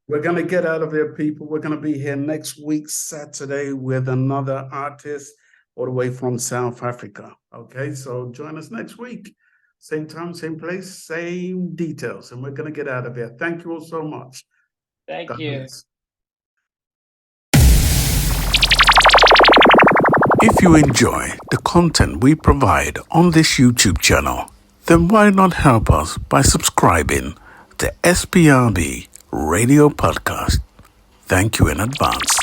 We're going to get out of here, people. We're going to be here next week, Saturday, with another artist all the way from South Africa. Okay, so join us next week. Same time, same place, same details. And we're going to get out of here. Thank you all so much. Thank you. If you enjoy the content we provide on this YouTube channel, then why not help us by subscribing to SPRB Radio Podcast? Thank you in advance.